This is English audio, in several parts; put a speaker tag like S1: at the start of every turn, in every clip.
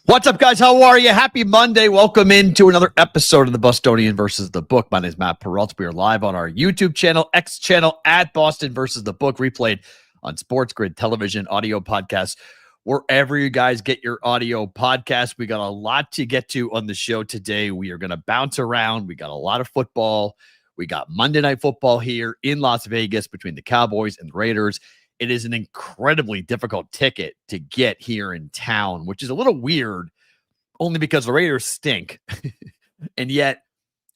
S1: What's up, guys? How are you? Happy Monday. Welcome into another episode of the Bostonian versus the Book. My name is Matt Peralta. We are live on our YouTube channel, X channel at Boston versus the Book, replayed on Sports Grid television, audio podcasts, wherever you guys get your audio podcasts. We got a lot to get to on the show today. We are going to bounce around. We got a lot of football. We got Monday Night Football here in Las Vegas between the Cowboys and the Raiders. It is an incredibly difficult ticket to get here in town, which is a little weird, only because the Raiders stink. And yet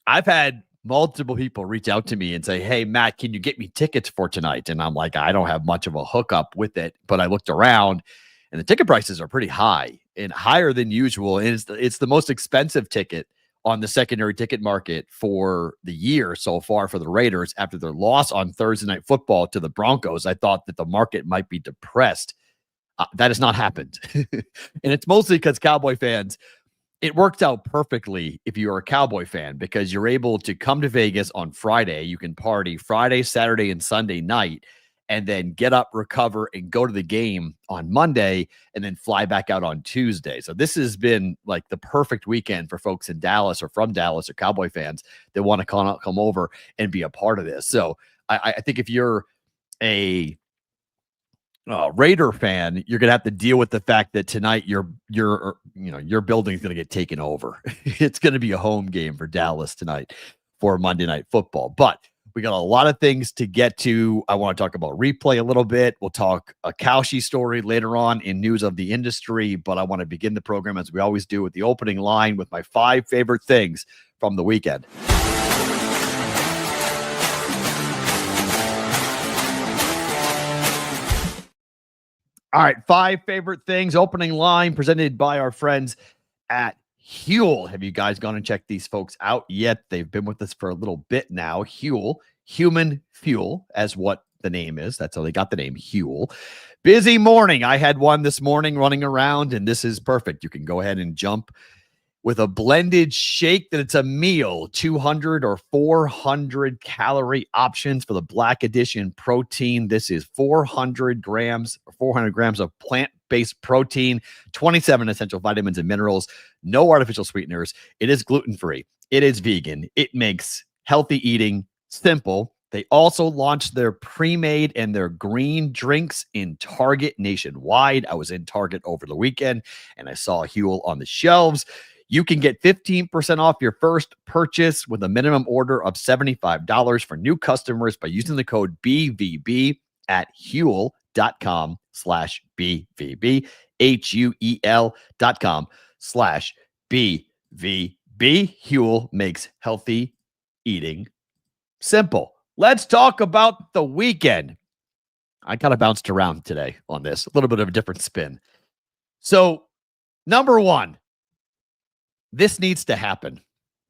S1: I've had multiple people reach out to me and say, hey, Matt, can you get me tickets for tonight? And I'm like, I don't have much of a hookup with it, but I looked around and the ticket prices are pretty high and higher than usual. And it's the most expensive ticket on the secondary ticket market for the year so far for the Raiders after their loss on Thursday Night Football to the Broncos. I thought that the market might be depressed. That has not happened. And it's mostly because Cowboy fans, it worked out perfectly if you're a Cowboy fan because you're able to come to Vegas on Friday. You can party Friday, Saturday, and Sunday night, and then get up, recover, and go to the game on Monday, and then fly back out on Tuesday. So this has been like the perfect weekend for folks in Dallas or from Dallas or Cowboy fans that want to come over and be a part of this. So I think if you're a Raider fan, you're going to have to deal with the fact that tonight your building is going to get taken over. It's going to be a home game for Dallas tonight for Monday Night Football. But we got a lot of things to get to. I want to talk about replay a little bit. We'll talk a Cowshy story later on in news of the industry, but I want to begin the program as we always do with the opening line with my 5 favorite things from the weekend. All right, 5 favorite things. Opening line presented by our friends at Huel. Have you guys gone and checked these folks out yet? They've been with us for a little bit now. Huel, human fuel, as what the name is. That's how they got the name Huel. Busy morning. I had one this morning running around, and this is perfect. You can go ahead and jump with a blended shake that it's a meal, 200 or 400 calorie options for the Black Edition protein. This is 400 grams of plant-based protein, 27 essential vitamins and minerals, no artificial sweeteners. It is gluten-free. It is vegan. It makes healthy eating simple. They also launched their pre-made and their green drinks in Target nationwide. I was in Target over the weekend, and I saw Huel on the shelves. You can get 15% off your first purchase with a minimum order of $75 for new customers by using the code BVB at Huel.com/BVB, Huel.com/BVB. Huel makes healthy eating simple. Let's talk about the weekend. I kind of bounced around today on this, a little bit of a different spin. So, number one, this needs to happen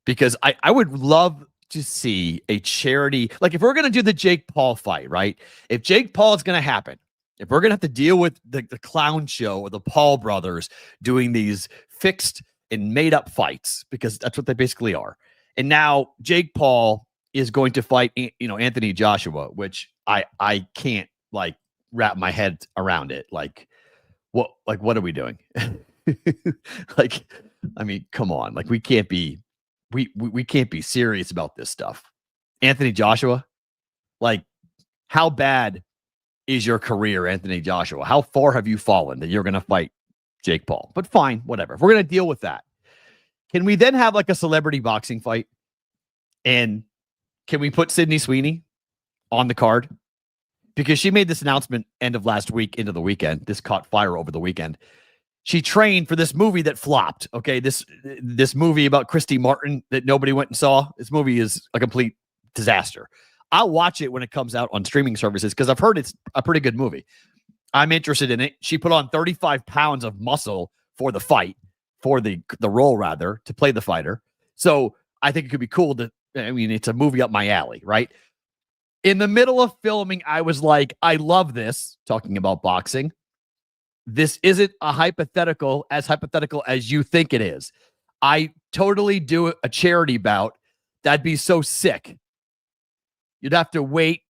S1: because I would love to see a charity. Like if we're going to do the Jake Paul fight, right? If Jake Paul is going to happen, if we're going to have to deal with the clown show or the Paul brothers doing these fixed and made up fights, because that's what they basically are. And now Jake Paul is going to fight, Anthony Joshua, which I can't like wrap my head around it. What are we doing? I mean, come on. Like we can't be serious about this stuff. Anthony Joshua, like how bad is your career, Anthony Joshua? How far have you fallen that you're going to fight Jake Paul. But fine, whatever. If we're going to deal with that, can we then have like a celebrity boxing fight? And can we put Sydney Sweeney on the card? Because she made this announcement end of last week into the weekend. This caught fire over the weekend. She trained for this movie that flopped. Okay, this movie about Christy Martin that nobody went and saw. This movie is a complete disaster. I'll watch it when it comes out on streaming services because I've heard it's a pretty good movie. I'm interested in it. She put on 35 pounds of muscle for the fight, for the role rather, to play the fighter. So I think it could be cool to, I mean, it's a movie up my alley, right? In the middle of filming, I was like, I love this, talking about boxing. This isn't as hypothetical as you think it is. I totally do a charity bout. That'd be so sick. You'd have to wait.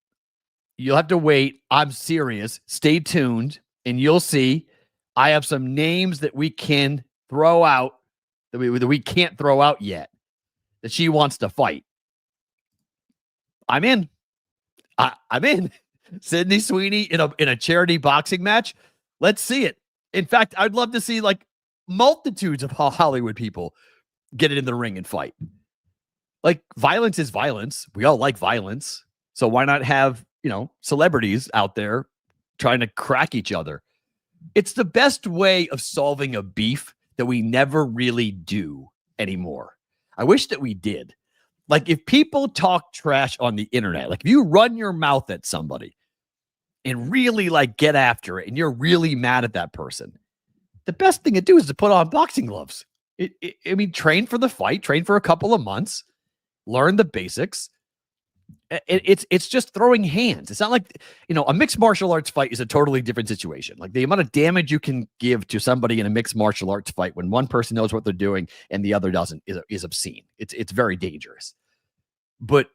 S1: You'll have to wait. I'm serious. Stay tuned, and you'll see. I have some names that we can throw out that we can't throw out yet that she wants to fight. I'm in. I'm in. Sydney Sweeney in a charity boxing match. Let's see it. In fact, I'd love to see like multitudes of Hollywood people get it in the ring and fight. Like, violence is violence. We all like violence. So why not have, celebrities out there trying to crack each other? It's the best way of solving a beef that we never really do anymore. I wish that we did. Like, if people talk trash on the internet, like if you run your mouth at somebody and really like get after it and you're really mad at that person, the best thing to do is to put on boxing gloves. Train for the fight, train for a couple of months, learn the basics. It's just throwing hands. It's not like, a mixed martial arts fight is a totally different situation. Like, the amount of damage you can give to somebody in a mixed martial arts fight when one person knows what they're doing and the other doesn't is obscene. It's very dangerous. But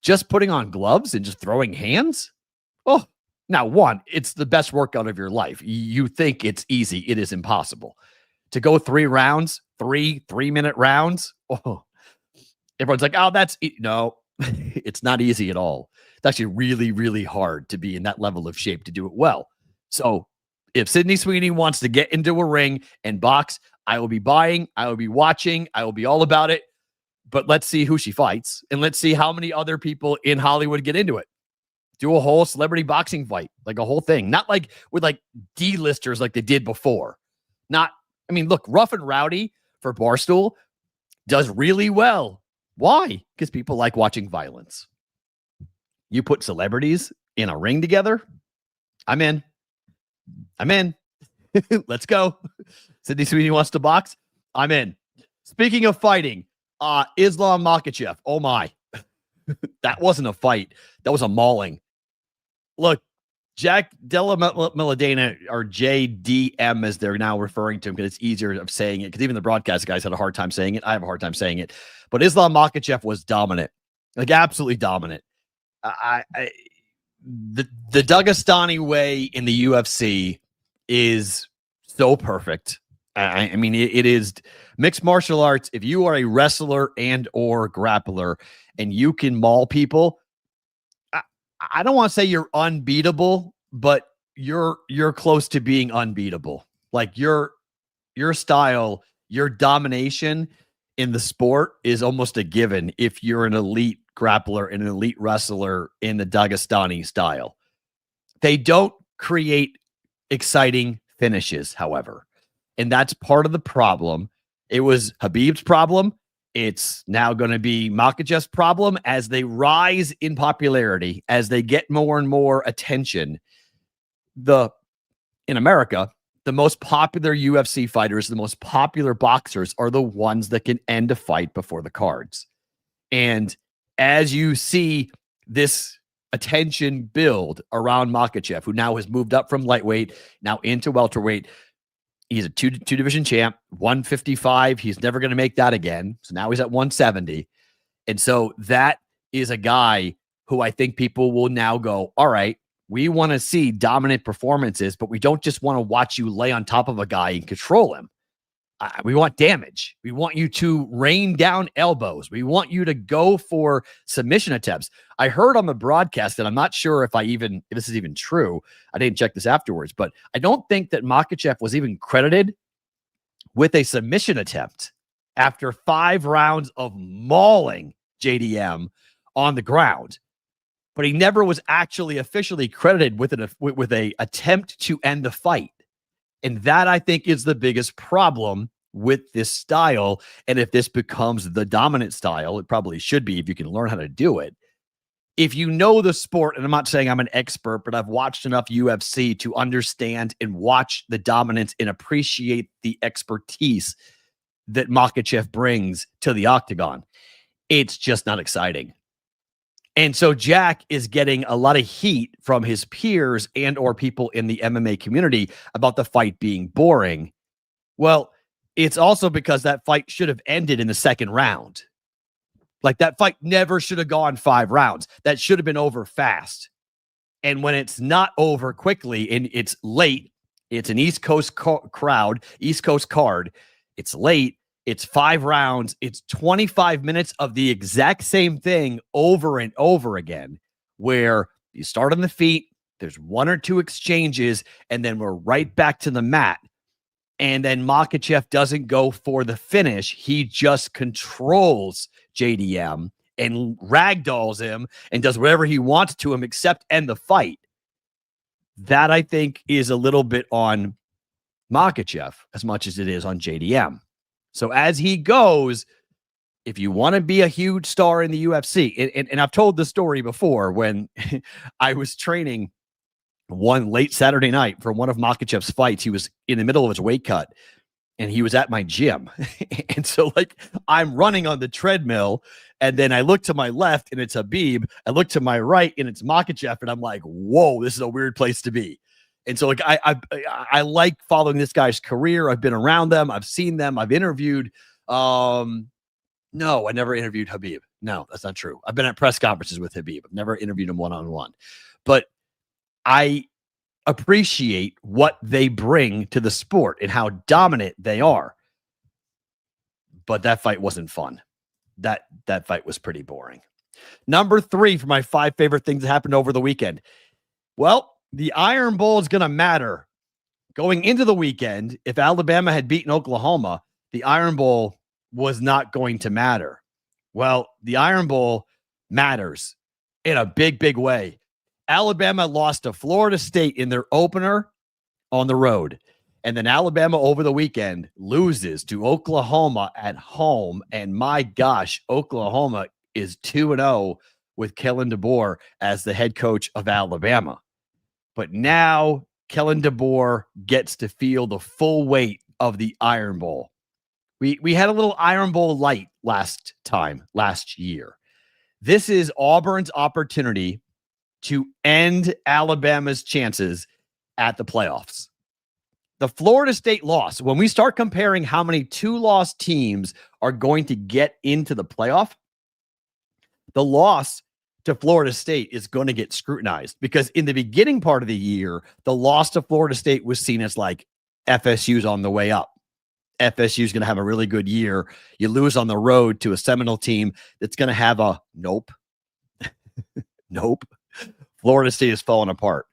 S1: just putting on gloves and just throwing hands, now, one, it's the best workout of your life. You think it's easy. It is impossible. To go 3 rounds, 3-minute rounds. Everyone's like, no, it's not easy at all. It's actually really, really hard to be in that level of shape to do it well. So if Sydney Sweeney wants to get into a ring and box, I will be buying, I will be watching, I will be all about it. But let's see who she fights, and let's see how many other people in Hollywood get into it. Do a whole celebrity boxing fight, like a whole thing. Not like with like D-listers like they did before. Look, Rough and Rowdy for Barstool does really well. Why? Because people like watching violence. You put celebrities in a ring together, I'm in. Let's go. Sydney Sweeney wants to box, I'm in. Speaking of fighting, Islam Makhachev. Oh my. That wasn't a fight. That was a mauling. Look, Jack Della Milladena, or JDM as they're now referring to him, because it's easier of saying it, because even the broadcast guys had a hard time saying it. I have a hard time saying it. But Islam Makhachev was dominant, like absolutely dominant. The Dagestani way in the UFC is so perfect. It is mixed martial arts. If you are a wrestler and or grappler and you can maul people, I don't want to say you're unbeatable, but you're close to being unbeatable. Like your style, your domination in the sport is almost a given if you're an elite grappler and an elite wrestler in the Dagestani style. They don't create exciting finishes, however. And that's part of the problem. It was Khabib's problem. It's now going to be Makhachev's problem as they rise in popularity, as they get more and more attention. In America, the most popular UFC fighters, the most popular boxers are the ones that can end a fight before the cards. And as you see this attention build around Makhachev, who now has moved up from lightweight, now into welterweight, he's a two division champ, 155. He's never going to make that again. So now he's at 170. And so that is a guy who I think people will now go, all right, we want to see dominant performances, but we don't just want to watch you lay on top of a guy and control him. We want damage. We want you to rain down elbows. We want you to go for submission attempts. I heard on the broadcast, and I'm not sure if this is even true. I didn't check this afterwards, but I don't think that Makhachev was even credited with a submission attempt after 5 rounds of mauling JDM on the ground. But he never was actually officially credited with a attempt to end the fight. And that, I think, is the biggest problem with this style. And if this becomes the dominant style, it probably should be if you can learn how to do it. If you know the sport, and I'm not saying I'm an expert, but I've watched enough UFC to understand and watch the dominance and appreciate the expertise that Makhachev brings to the octagon. It's just not exciting. And so Jack is getting a lot of heat from his peers and or people in the MMA community about the fight being boring. Well, it's also because that fight should have ended in the second round. Like, that fight never should have gone 5 rounds. That should have been over fast. And when it's not over quickly and it's late, it's an East Coast crowd, East Coast card. It's late. It's 5 rounds. It's 25 minutes of the exact same thing over and over again, where you start on the feet, there's 1 or 2 exchanges, and then we're right back to the mat. And then Makhachev doesn't go for the finish. He just controls JDM and ragdolls him and does whatever he wants to him except end the fight. That, I think, is a little bit on Makhachev as much as it is on JDM. So as he goes, if you want to be a huge star in the UFC, and I've told the story before when I was training one late Saturday night for one of Makhachev's fights. He was in the middle of his weight cut and he was at my gym. And so, like, I'm running on the treadmill and then I look to my left and it's Habib. I look to my right and it's Makhachev, and I'm like, whoa, this is a weird place to be. And so, like, I like following this guy's career. I've been around them. I've seen them. I've interviewed. No, I never interviewed Habib. No, that's not true. I've been at press conferences with Habib. I've never interviewed him one-on-one. But I appreciate what they bring to the sport and how dominant they are. But that fight wasn't fun. That fight was pretty boring. Number 3 for my 5 favorite things that happened over the weekend. Well, the Iron Bowl is going to matter. Going into the weekend, if Alabama had beaten Oklahoma, the Iron Bowl was not going to matter. Well, the Iron Bowl matters in a big, big way. Alabama lost to Florida State in their opener on the road. And then Alabama over the weekend loses to Oklahoma at home. And my gosh, Oklahoma is 2-0 with Kellen DeBoer as the head coach of Alabama. But now Kellen DeBoer gets to feel the full weight of the Iron Bowl. We had a little Iron Bowl light last year. This is Auburn's opportunity to end Alabama's chances at the playoffs. The Florida State loss, when we start comparing how many 2-loss teams are going to get into the playoff, the loss to Florida State is going to get scrutinized, because in the beginning part of the year, the loss to Florida State was seen as like FSU's on the way up. FSU's going to have a really good year. You lose on the road to a Seminole team that's going to have a nope. Nope. Florida State is falling apart.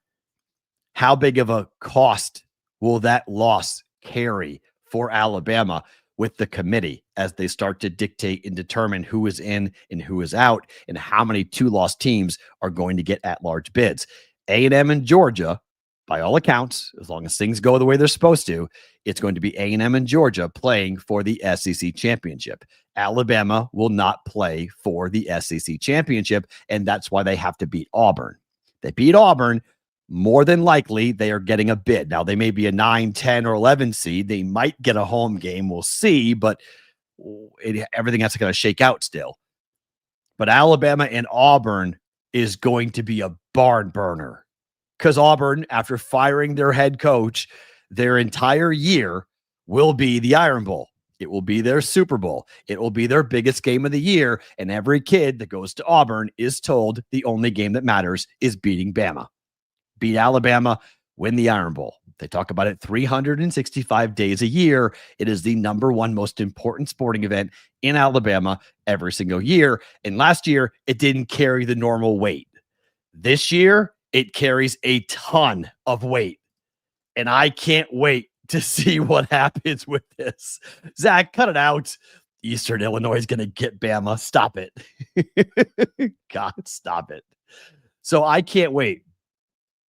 S1: How big of a cost will that loss carry for Alabama with the committee as they start to dictate and determine who is in and who is out, and how many 2-loss teams are going to get at-large bids? A&M and Georgia, by all accounts, as long as things go the way they're supposed to, it's going to be A&M and Georgia playing for the SEC championship. Alabama will not play for the SEC championship, and that's why they have to beat Auburn. They beat Auburn, more than likely they are getting a bid. Now, they may be a 9, 10, or 11 seed. They might get a home game. We'll see, but everything has to kind of shake out still. But Alabama and Auburn is going to be a barn burner, because Auburn, after firing their head coach, their entire year will be the Iron Bowl. It will be their Super Bowl. It will be their biggest game of the year. And every kid that goes to Auburn is told the only game that matters is beating Bama. Beat Alabama, win the Iron Bowl. They talk about it 365 days a year. It is the number 1 most important sporting event in Alabama every single year. And last year, it didn't carry the normal weight. This year, it carries a ton of weight. And I can't wait to see what happens with this. Zach, cut it out. Eastern Illinois is going to get Bama. Stop it. God, stop it. So I can't wait.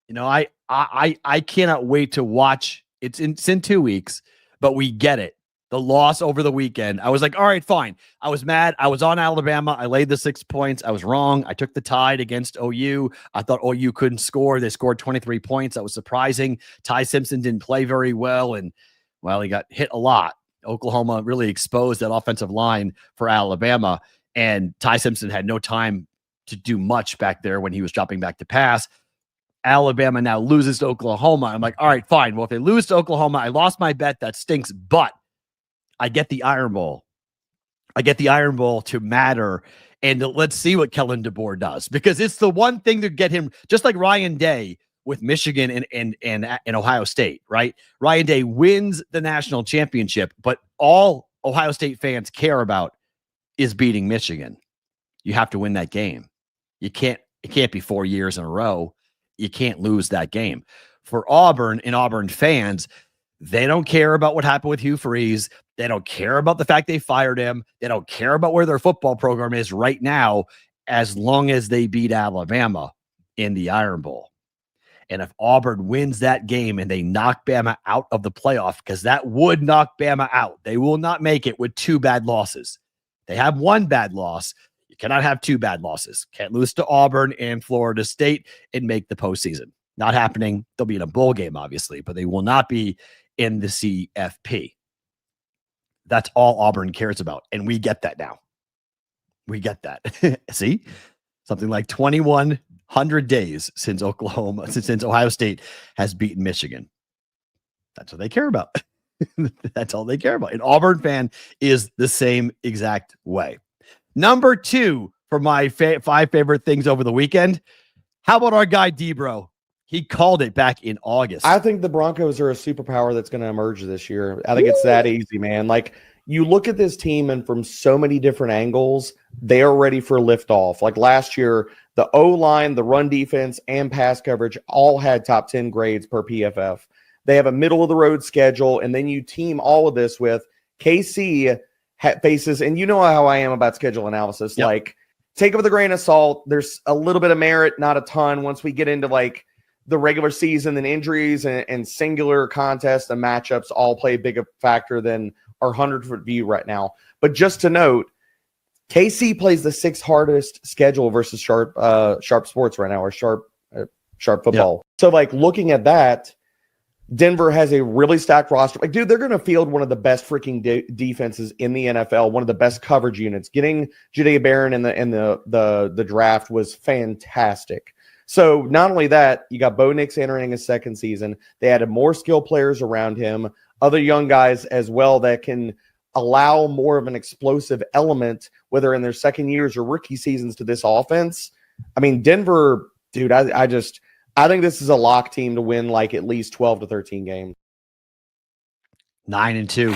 S1: I cannot wait to watch. It's in 2 weeks, but we get it. The loss over the weekend. I was like, all right, fine. I was mad. I was on Alabama. I laid the 6 points. I was wrong. I took the tide against OU. I thought OU couldn't score. They scored 23 points. That was surprising. Ty Simpson didn't play very well. And, well, he got hit a lot. Oklahoma really exposed that offensive line for Alabama. And Ty Simpson had no time to do much back there when he was dropping back to pass. Alabama now loses to Oklahoma. I'm like, all right, fine. Well, if they lose to Oklahoma, I lost my bet. That stinks. But I get the Iron Bowl. I get the Iron Bowl to matter. And let's see what Kellen DeBoer does, because it's the one thing to get him, just like Ryan Day with Michigan and Ohio State, right? Ryan Day wins the national championship, but all Ohio State fans care about is beating Michigan. You have to win that game. It can't be 4 years in a row. You can't lose that game. For Auburn and Auburn fans, they don't care about what happened with Hugh Freeze. They don't care about the fact they fired him. They don't care about where their football program is right now, as long as they beat Alabama in the Iron Bowl. And if Auburn wins that game and they knock Bama out of the playoff, because that would knock Bama out. They will not make it with 2 bad losses. They have 1 bad loss. You cannot have 2 bad losses. Can't lose to Auburn and Florida State and make the postseason. Not happening. They'll be in a bowl game, obviously, but they will not be in the CFP. That's all Auburn cares about. And we get that now. We get that. See? Something like 2,100 days since Ohio State has beaten Michigan. That's what they care about. That's all they care about. An Auburn fan is the same exact way. Number 2 for my 5 favorite things over the weekend. How about our guy Debro? He called it back in August.
S2: I think the Broncos are a superpower that's going to emerge this year. I think it's that easy, man. Like, you look at this team, and from so many different angles, they are ready for liftoff. Like last year, the O-line, the run defense, and pass coverage all had top 10 grades per PFF. They have a middle-of-the-road schedule, and then you team all of this with KC faces, and you know how I am about schedule analysis. Yep. Like, take it with a grain of salt. There's a little bit of merit, not a ton. Once we get into, like, the regular season, and injuries and singular contests and matchups all play a bigger factor than our 100-foot view right now. But just to note, KC plays the 6th hardest schedule versus Sharp Sports right now, or Sharp Football. Yep. So, like, looking at that, Denver has a really stacked roster. Like, dude, they're going to field one of the best freaking defenses in the NFL, one of the best coverage units. Getting Jahdae Barron in the draft was fantastic. So not only that, you got Bo Nix entering his 2nd season. They added more skilled players around him, other young guys as well that can allow more of an explosive element, whether in their 2nd years or rookie seasons, to this offense. I mean, Denver, dude, I think this is a lock team to win like at least 12 to 13 games.
S1: 9-2.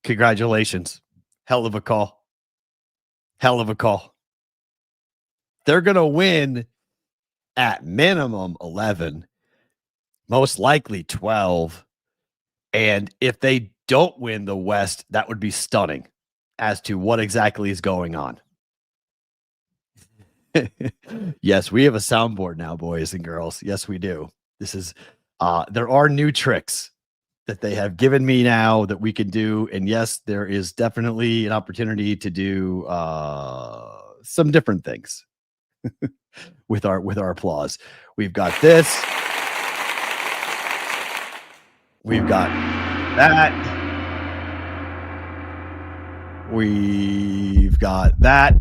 S1: Congratulations. Hell of a call. Hell of a call. They're going to win at minimum 11, most likely 12. And if they don't win the West, that would be stunning as to what exactly is going on. Yes, we have a soundboard now, boys and girls. Yes, we do. This is there are new tricks that they have given me now that we can do. And yes, there is definitely an opportunity to do some different things with our applause. We've got this. We've got that. We've got that.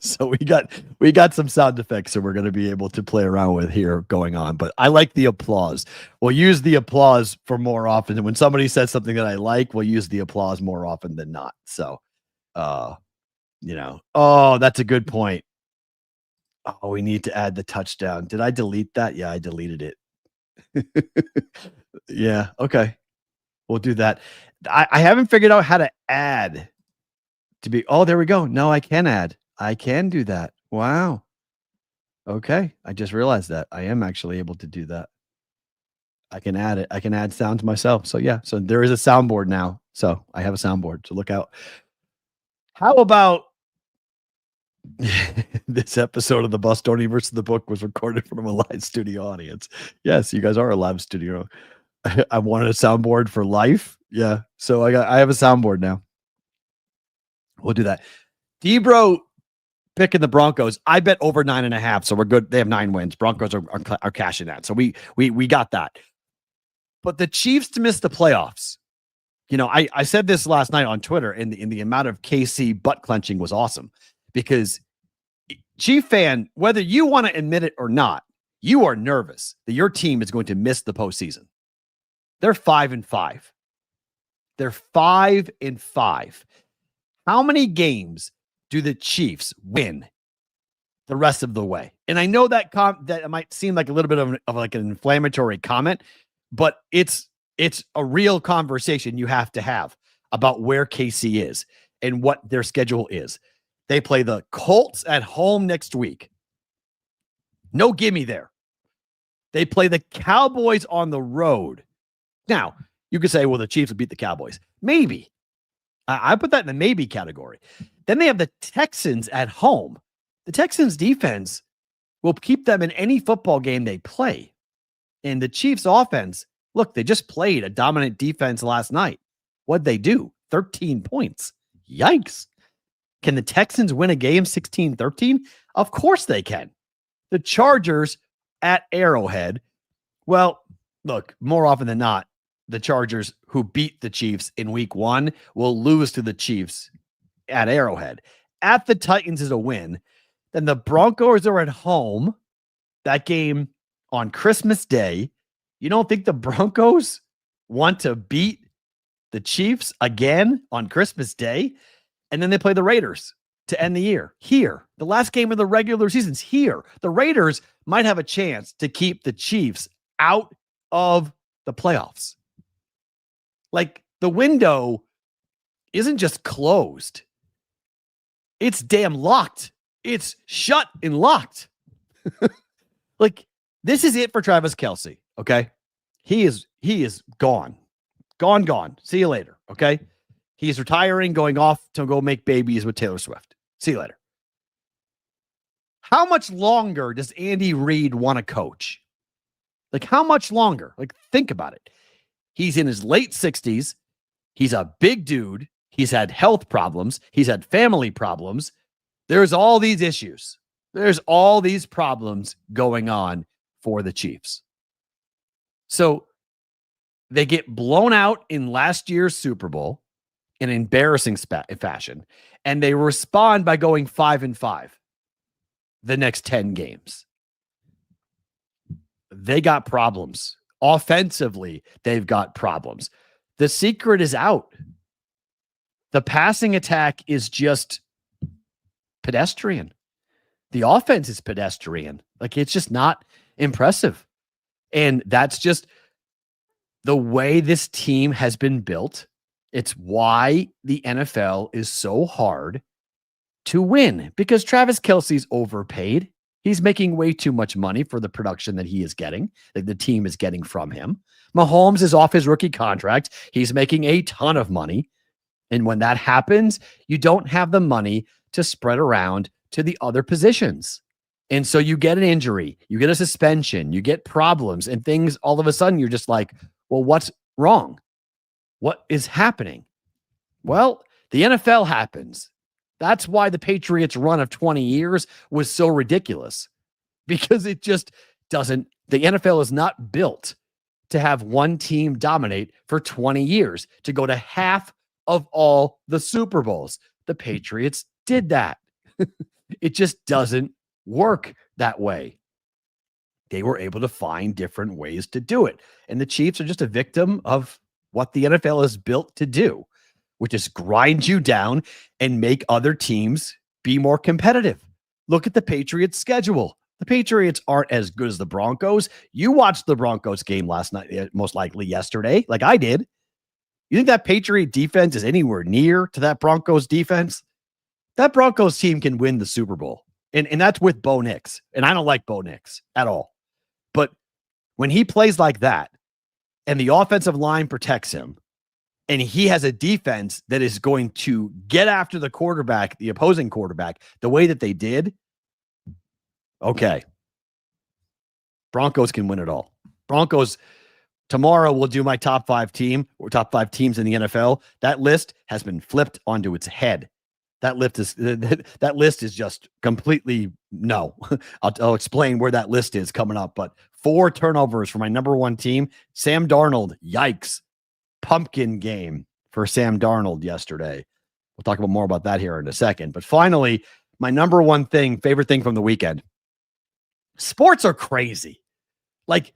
S1: So we got some sound effects that we're going to be able to play around with here going on, but I like the applause. We'll use the applause for more often. And when somebody says something that I like, we'll use the applause more often than not. So, oh, that's a good point. Oh, we need to add the touchdown. Did I delete that? Yeah, I deleted it. Yeah. Okay. We'll do that. I haven't figured out how to add to be. Oh, there we go. No, I can add. I can do that. Wow. Okay. I just realized that I am actually able to do that. I can add it. I can add sound to myself. So yeah. So there is a soundboard now. So I have a soundboard. So look out. How about this episode of the Bostonian versus the Book was recorded from a live studio audience? Yes, you guys are a live studio. I wanted a soundboard for life. Yeah. So I have a soundboard now. We'll do that. Debro picking the Broncos. I bet over 9.5. So we're good. They have 9 wins. Broncos are cashing that. So we got that. But the Chiefs to miss the playoffs. You know, I said this last night on Twitter, and the amount of KC butt clenching was awesome, because Chief fan, whether you want to admit it or not, you are nervous that your team is going to miss the postseason. They're 5-5. They're 5-5. How many games do the Chiefs win the rest of the way? And I know that that might seem like a little bit of like an inflammatory comment, but it's a real conversation you have to have about where KC is and what their schedule is. They play the Colts at home next week. No gimme there. They play the Cowboys on the road. Now, you could say, well, the Chiefs would beat the Cowboys. Maybe. I put that in the maybe category. Then they have the Texans at home. The Texans defense will keep them in any football game they play. And the Chiefs offense, look, they just played a dominant defense last night. What'd they do? 13 points. Yikes. Can the Texans win a game 16-13? Of course they can. The Chargers at Arrowhead. Well, look, more often than not, the Chargers, who beat the Chiefs in week 1, will lose to the Chiefs at Arrowhead. At the Titans is a win. Then the Broncos are at home. That game on Christmas Day. You don't think the Broncos want to beat the Chiefs again on Christmas Day? And then they play the Raiders to end the year. Here, the last game of the regular season's here. The Raiders might have a chance to keep the Chiefs out of the playoffs. Like, the window isn't just closed. It's damn locked. It's shut and locked. Like, this is it for Travis Kelce, okay? He is gone. Gone. See you later, okay? He's retiring, going off to go make babies with Taylor Swift. See you later. How much longer does Andy Reid want to coach? Like, how much longer? Like, think about it. He's in his late 60s. He's a big dude. He's had health problems. He's had family problems. There's all these issues. There's all these problems going on for the Chiefs. So they get blown out in last year's Super Bowl in embarrassing fashion, and they respond by going 5-5 the next 10 games. They got problems. Offensively, they've got problems. The secret is out. The passing attack is just pedestrian. The offense is pedestrian. Like, it's just not impressive. And that's just the way this team has been built. It's why the NFL is so hard to win, because Travis Kelce's overpaid. He's making way too much money for the production that he is getting, that the team is getting from him. Mahomes is off his rookie contract. He's making a ton of money. And when that happens, you don't have the money to spread around to the other positions. And so you get an injury, you get a suspension, you get problems and things. All of a sudden, you're just like, well, what's wrong? What is happening? Well, the NFL happens. That's why the Patriots' run of 20 years was so ridiculous, because it just doesn't. The NFL is not built to have one team dominate for 20 years, to go to half of all the Super Bowls. The Patriots did that. It just doesn't work that way. They were able to find different ways to do it. And the Chiefs are just a victim of what the NFL is built to do, which is grind you down and make other teams be more competitive. Look at the Patriots' schedule. The Patriots aren't as good as the Broncos. You watched the Broncos game last night, most likely yesterday, like I did. You think that Patriot defense is anywhere near to that Broncos defense? That Broncos team can win the Super Bowl. And that's with Bo Nix. And I don't like Bo Nix at all. But when he plays like that and the offensive line protects him and he has a defense that is going to get after the quarterback, the opposing quarterback, the way that they did, okay. Broncos can win it all. Broncos, tomorrow we'll do my top 5 team or top 5 teams in the NFL. That list has been flipped onto its head. That list is just completely no. I'll explain where that list is coming up. But 4 turnovers for my number 1 team. Sam Darnold, yikes. Pumpkin game for Sam Darnold yesterday. We'll talk about more about that here in a second. But finally, my number 1 favorite thing from the weekend. Sports are crazy. Like,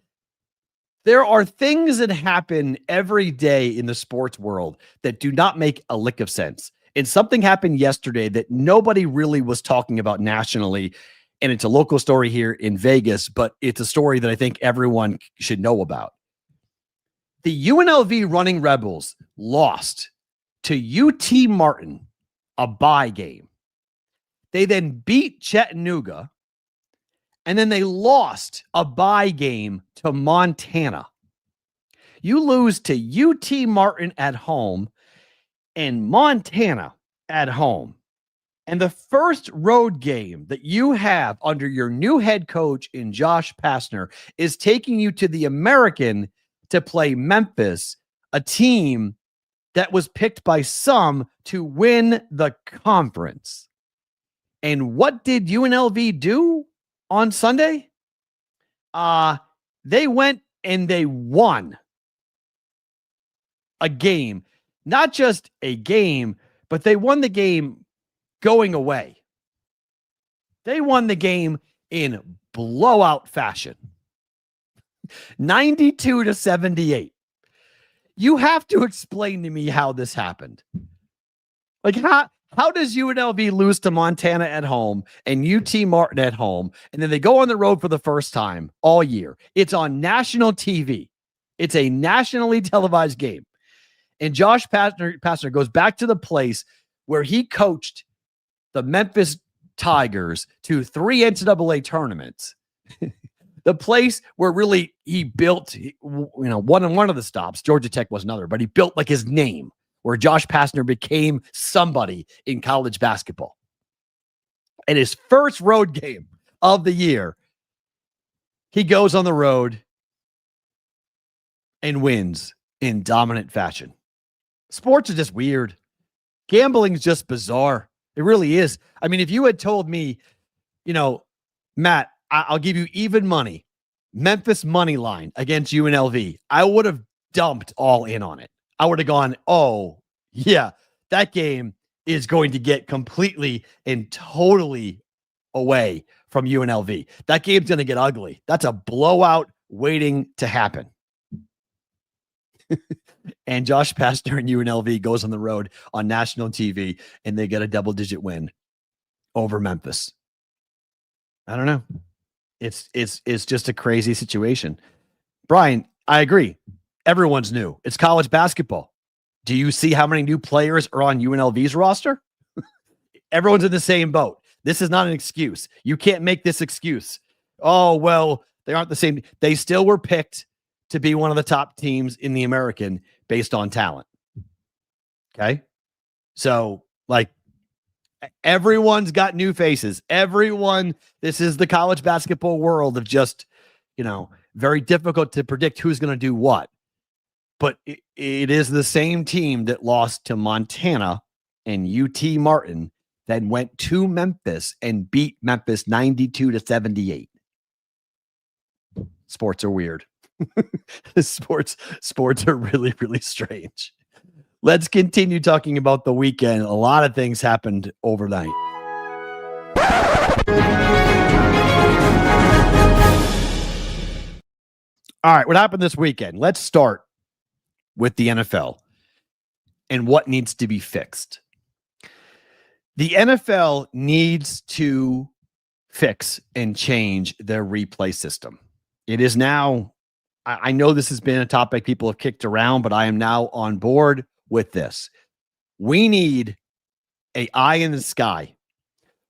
S1: there are things that happen every day in the sports world that do not make a lick of sense. And something happened yesterday that nobody really was talking about nationally. And it's a local story here in Vegas, but it's a story that I think everyone should know about. The UNLV Running Rebels lost to UT Martin, a bye game. They then beat Chattanooga, and then they lost a bye game to Montana. You lose to UT Martin at home and Montana at home. And the first road game that you have under your new head coach in Josh Pastner is taking you to the American to play Memphis, a team that was picked by some to win the conference. And what did UNLV do on Sunday? They went and they won a game. Not just a game, but they won the game going away. They won the game in blowout fashion. 92-78. You have to explain to me how this happened. Like, how does UNLV lose to Montana at home and UT Martin at home, and then they go on the road for the first time all year? It's on national TV. It's a nationally televised game. And Josh Pastner goes back to the place where he coached the Memphis Tigers to 3 NCAA tournaments. The place where really he built, one of the stops. Georgia Tech was another, but he built like his name, where Josh Pastner became somebody in college basketball. And his first road game of the year, he goes on the road and wins in dominant fashion. Sports are just weird. Gambling is just bizarre. It really is. I mean, if you had told me, Matt, I'll give you even money, Memphis money line against UNLV, I would have dumped all in on it. I would have gone, oh, yeah, that game is going to get completely and totally away from UNLV. That game's going to get ugly. That's a blowout waiting to happen. And Josh Pastner and UNLV goes on the road on national TV, and they get a double-digit win over Memphis. I don't know. It's just a crazy situation. Brian, I agree. Everyone's new. It's college basketball. Do you see how many new players are on UNLV's roster? Everyone's in the same boat. This is not an excuse. You can't make this excuse. Oh, well, they aren't the same. They still were picked to be one of the top teams in the American based on talent. Okay. So, like, everyone's got new faces. This is the college basketball world of just, very difficult to predict who's going to do what. But it is the same team that lost to Montana and UT Martin, then went to Memphis and beat Memphis 92-78. Sports are weird. Sports are really, really strange. Let's continue talking about the weekend. A lot of things happened overnight. All right, what happened this weekend? Let's start with the NFL and what needs to be fixed. The NFL needs to fix and change their replay system. It is now, I know this has been a topic people have kicked around, but I am now on board with this. We need an eye in the sky.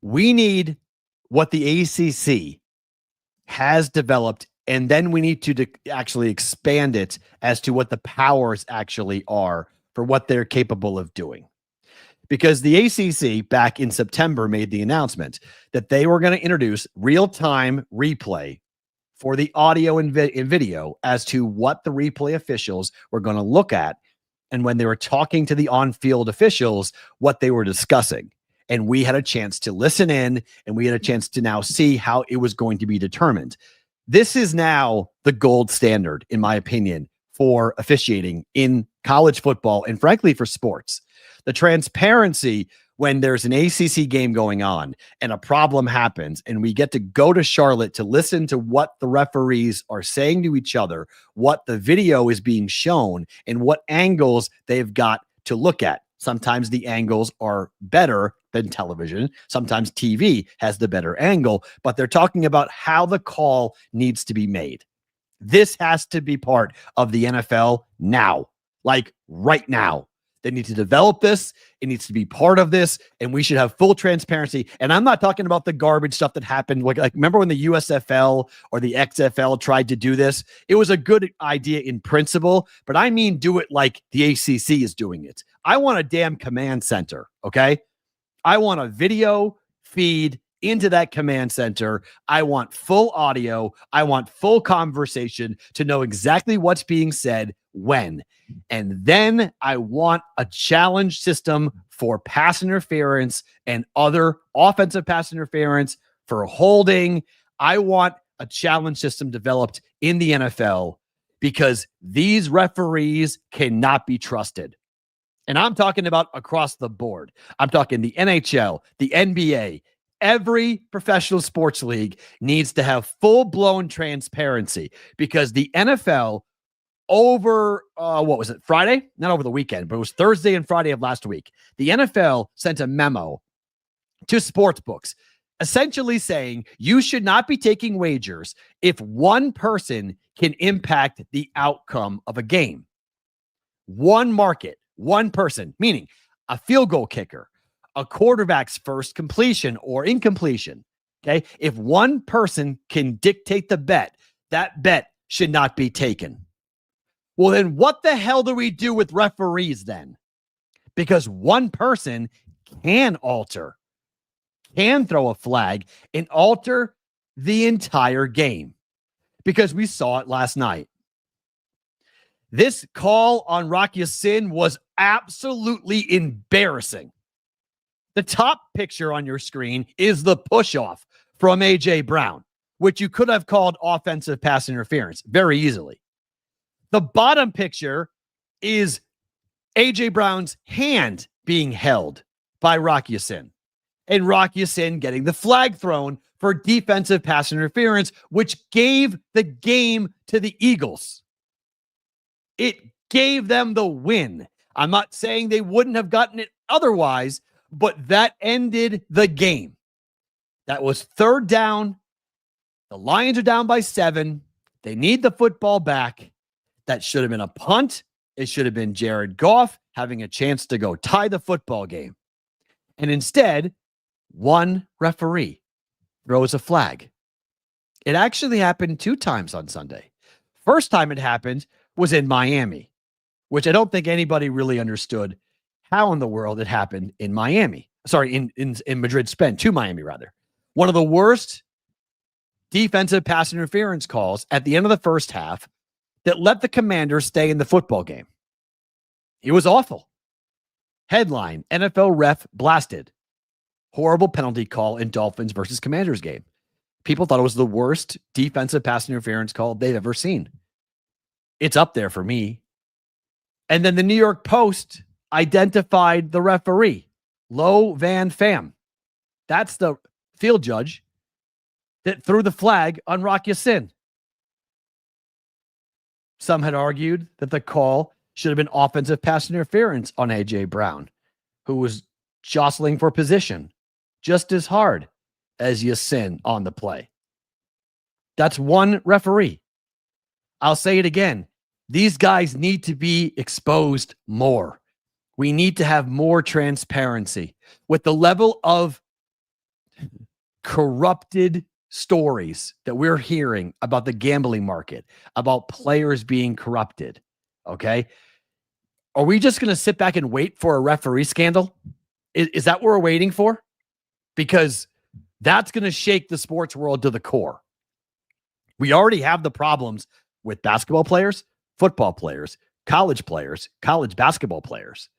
S1: We need what the ACC has developed, and then we need to actually expand it as to what the powers actually are for what they're capable of doing. Because the ACC back in September made the announcement that they were going to introduce real-time replay for the audio and video as to what the replay officials were going to look at, and when they were talking to the on-field officials, what they were discussing. And we had a chance to listen in, and we had a chance to now see how it was going to be determined. This is now the gold standard, in my opinion, for officiating in college football and frankly for sports. The transparency when there's an ACC game going on and a problem happens and we get to go to Charlotte to listen to what the referees are saying to each other, what the video is being shown, and what angles they've got to look at. Sometimes the angles are better than television. Sometimes TV has the better angle, but they're talking about how the call needs to be made. This has to be part of the NFL now, like right now. They need to develop this. It needs to be part of this, and we should have full transparency. And I'm not talking about the garbage stuff that happened. Like remember when the USFL or the XFL tried to do this? It was a good idea in principle, but I mean do it like the ACC is doing it. I want a damn command center, okay? I want a video feed into that command center. I want full audio. I want full conversation to know exactly what's being said when. And then I want a challenge system for pass interference and other offensive pass interference for holding. I want a challenge system developed in the NFL because these referees cannot be trusted. And I'm talking about across the board. I'm talking the NHL, the NBA. Every professional sports league needs to have full-blown transparency because the NFL over, what was it, Friday? Not over the weekend, but it was Thursday and Friday of last week. The NFL sent a memo to sportsbooks essentially saying you should not be taking wagers if one person can impact the outcome of a game. One market, one person, meaning a field goal kicker, a quarterback's first completion or incompletion. Okay. If one person can dictate the bet, that bet should not be taken. Well, then what the hell do we do with referees then? Because one person can alter, can throw a flag and alter the entire game because we saw it last night. This call on Rock Ya-Sin was absolutely embarrassing. The top picture on your screen is the push-off from A.J. Brown, which you could have called offensive pass interference very easily. The bottom picture is A.J. Brown's hand being held by Rock Ya-Sin, and Rock Ya-Sin getting the flag thrown for defensive pass interference, which gave the game to the Eagles. It gave them the win. I'm not saying they wouldn't have gotten it otherwise, but that ended the game. That was third down. The Lions are down by 7. They need the football back. That should have been a punt. It should have been Jared Goff having a chance to go tie the football game. And instead, one referee throws a flag. It actually happened 2 times on Sunday. First time it happened was in Miami, which I don't think anybody really understood how in the world it happened in Miami. Sorry, in Madrid, Spain, to Miami, rather. One of the worst defensive pass interference calls at the end of the first half that let the Commanders stay in the football game. It was awful. Headline, NFL ref blasted. Horrible penalty call in Dolphins versus Commanders game. People thought it was the worst defensive pass interference call they've ever seen. It's up there for me. And then the New York Post identified the referee, Lo Van Pham. That's the field judge that threw the flag on Rock Ya-Sin. Some had argued that the call should have been offensive pass interference on A.J. Brown, who was jostling for position just as hard as Ya-Sin on the play. That's one referee. I'll say it again. These guys need to be exposed more. We need to have more transparency with the level of corrupted stories that we're hearing about the gambling market, about players being corrupted, okay? Are we just going to sit back and wait for a referee scandal? Is that what we're waiting for? Because that's going to shake the sports world to the core. We already have the problems with basketball players, football players, college basketball players.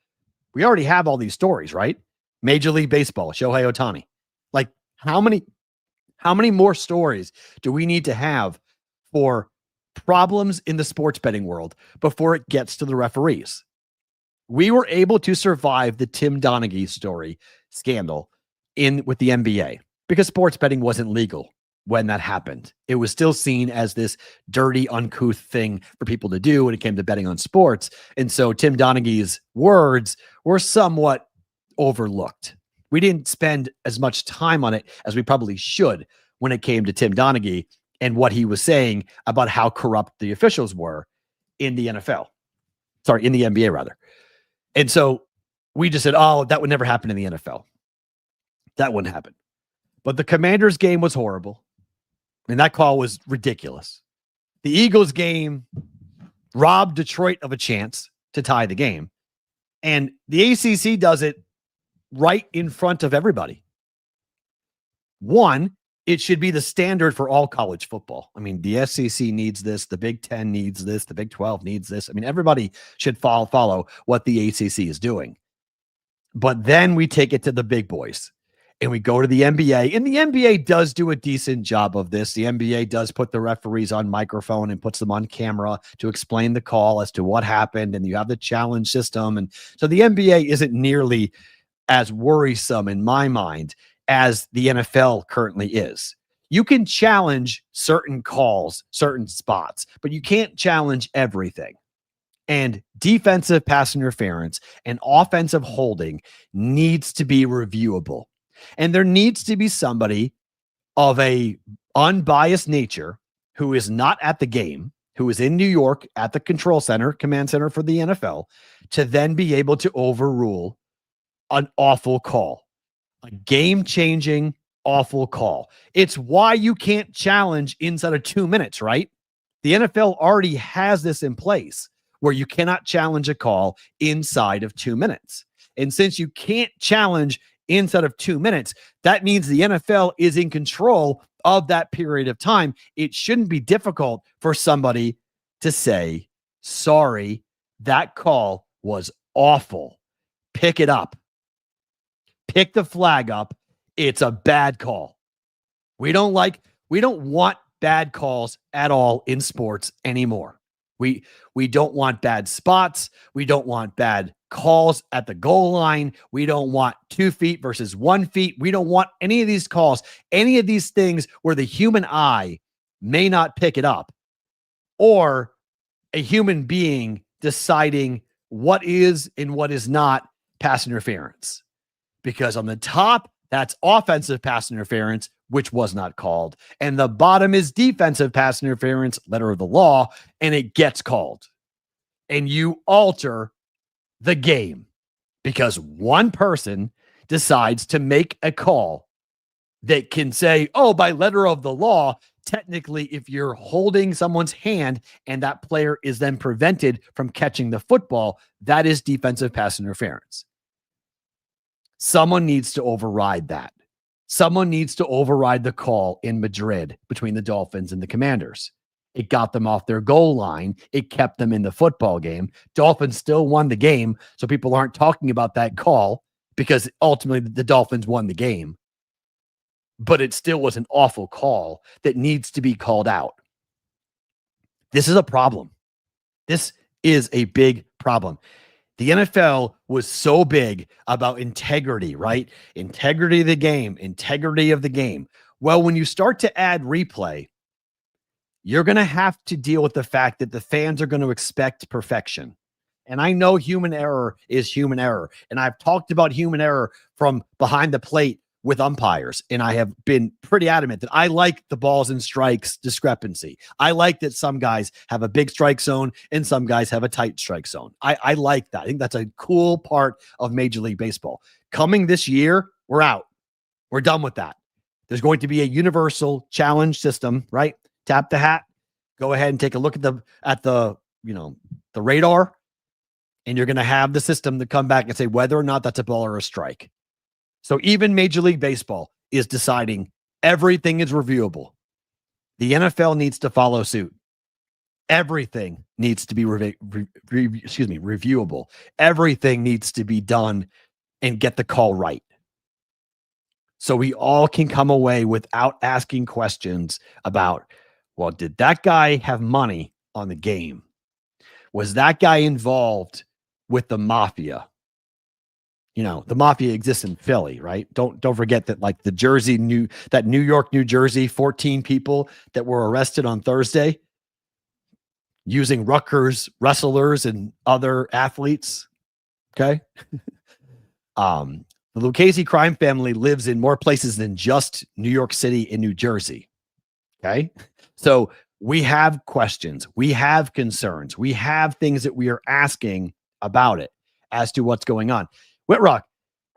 S1: We already have all these stories, right? Major League Baseball, Shohei Ohtani. Like, how many more stories do we need to have for problems in the sports betting world before it gets to the referees? We were able to survive the Tim Donaghy story scandal with the NBA because sports betting wasn't legal when that happened. It was still seen as this dirty, uncouth thing for people to do when it came to betting on sports. And so Tim Donaghy's words were somewhat overlooked. We didn't spend as much time on it as we probably should when it came to Tim Donaghy and what he was saying about how corrupt the officials were in the NFL. Sorry, in the NBA, rather. And so we just said, oh, that would never happen in the NFL. That wouldn't happen. But the Commanders game was horrible. And that call was ridiculous. The Eagles game robbed Detroit of a chance to tie the game. And the ACC does it right in front of everybody. One, it should be the standard for all college football. I mean, the SEC needs this. The Big Ten needs this. The Big 12 needs this. I mean, everybody should follow what the ACC is doing. But then we take it to the big boys and we go to the NBA. And the NBA does do a decent job of this. The NBA does put the referees on microphone and puts them on camera to explain the call as to what happened. And you have the challenge system. And so the NBA isn't nearly as worrisome in my mind as the NFL currently is. You can challenge certain calls, certain spots, but you can't challenge everything. And defensive pass interference and offensive holding needs to be reviewable. And there needs to be somebody of a unbiased nature who is not at the game, who is in New York at the command center for the NFL, to then be able to overrule an awful call. A game-changing, awful call. It's why you can't challenge inside of 2 minutes, right? The NFL already has this in place where you cannot challenge a call inside of 2 minutes. And since you can't challenge inside of 2 minutes, that means the NFL is in control of that period of time. It shouldn't be difficult for somebody to say, sorry, that call was awful. Pick it up. Pick the flag up. It's a bad call. We don't want bad calls at all in sports anymore. We don't want bad spots. We don't want bad calls at the goal line. We don't want 2 feet versus 1 feet. We don't want any of these calls, any of these things where the human eye may not pick it up, or a human being deciding what is and what is not pass interference. Because on the top, that's offensive pass interference, which was not called. And the bottom is defensive pass interference, letter of the law, and it gets called. And you alter the game because one person decides to make a call that can say, oh, by letter of the law, technically, if you're holding someone's hand and that player is then prevented from catching the football, that is defensive pass interference. Someone needs to override that. Someone needs to override the call in Madrid between the Dolphins and the Commanders. It got them off their goal line. It kept them in the football game. Dolphins still won the game, so people aren't talking about that call because ultimately the Dolphins won the game. But it still was an awful call that needs to be called out. This is a problem. This is a big problem. The NFL was so big about integrity, right? Integrity of the game, integrity of the game. Well, when you start to add replay, you're going to have to deal with the fact that the fans are going to expect perfection. And I know human error is human error. And I've talked about human error from behind the plate with umpires. And I have been pretty adamant that I like the balls and strikes discrepancy. I like that some guys have a big strike zone and some guys have a tight strike zone. I like that. I think that's a cool part of Major League Baseball. Coming this year, we're out. We're done with that. There's going to be a universal challenge system, right? Tap the hat, go ahead and take a look at the radar, and you're going to have the system to come back and say whether or not that's a ball or a strike. So even Major League Baseball is deciding everything is reviewable. The NFL needs to follow suit. Everything needs to be reviewable. Everything needs to be done and get the call right. So we all can come away without asking questions about, well, did that guy have money on the game? Was that guy involved with the mafia? The mafia exists in Philly, right? Don't forget that, like, New York, New Jersey, 14 people that were arrested on Thursday using Rutgers wrestlers and other athletes. Okay. The Lucchese crime family lives in more places than just New York City and New Jersey. Okay. So we have questions, we have concerns, we have things that we are asking about it as to what's going on. Whitrock,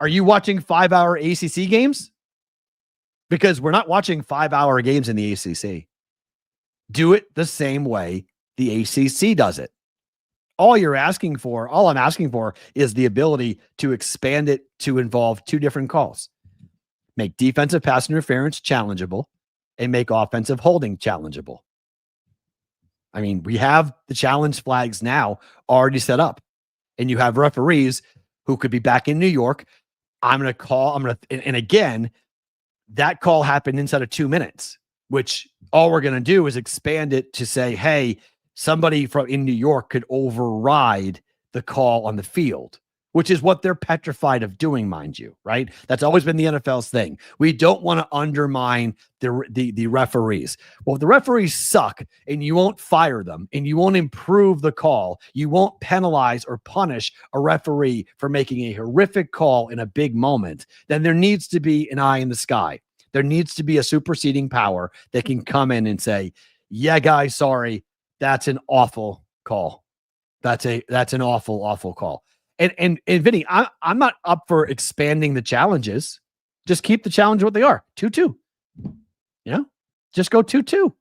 S1: are you watching 5-hour ACC games? Because we're not watching 5-hour games in the ACC. Do it the same way the ACC does it. All I'm asking for is the ability to expand it to involve two different calls. Make defensive pass interference challengeable and make offensive holding challengeable. I mean, we have the challenge flags now already set up, and you have referees who could be back in New York. And again, that call happened inside of 2 minutes, which all we're going to do is expand it to say, hey, somebody in New York could override the call on the field, which is what they're petrified of doing, mind you, right? That's always been the NFL's thing. We don't want to undermine the referees. Well, if the referees suck and you won't fire them and you won't improve the call, you won't penalize or punish a referee for making a horrific call in a big moment, then there needs to be an eye in the sky. There needs to be a superseding power that can come in and say, yeah, guys, sorry, that's an awful call. That's an awful, awful call. And Vinny, I'm not up for expanding the challenges. Just keep the challenge what they are. 2-2. Just go 2-2.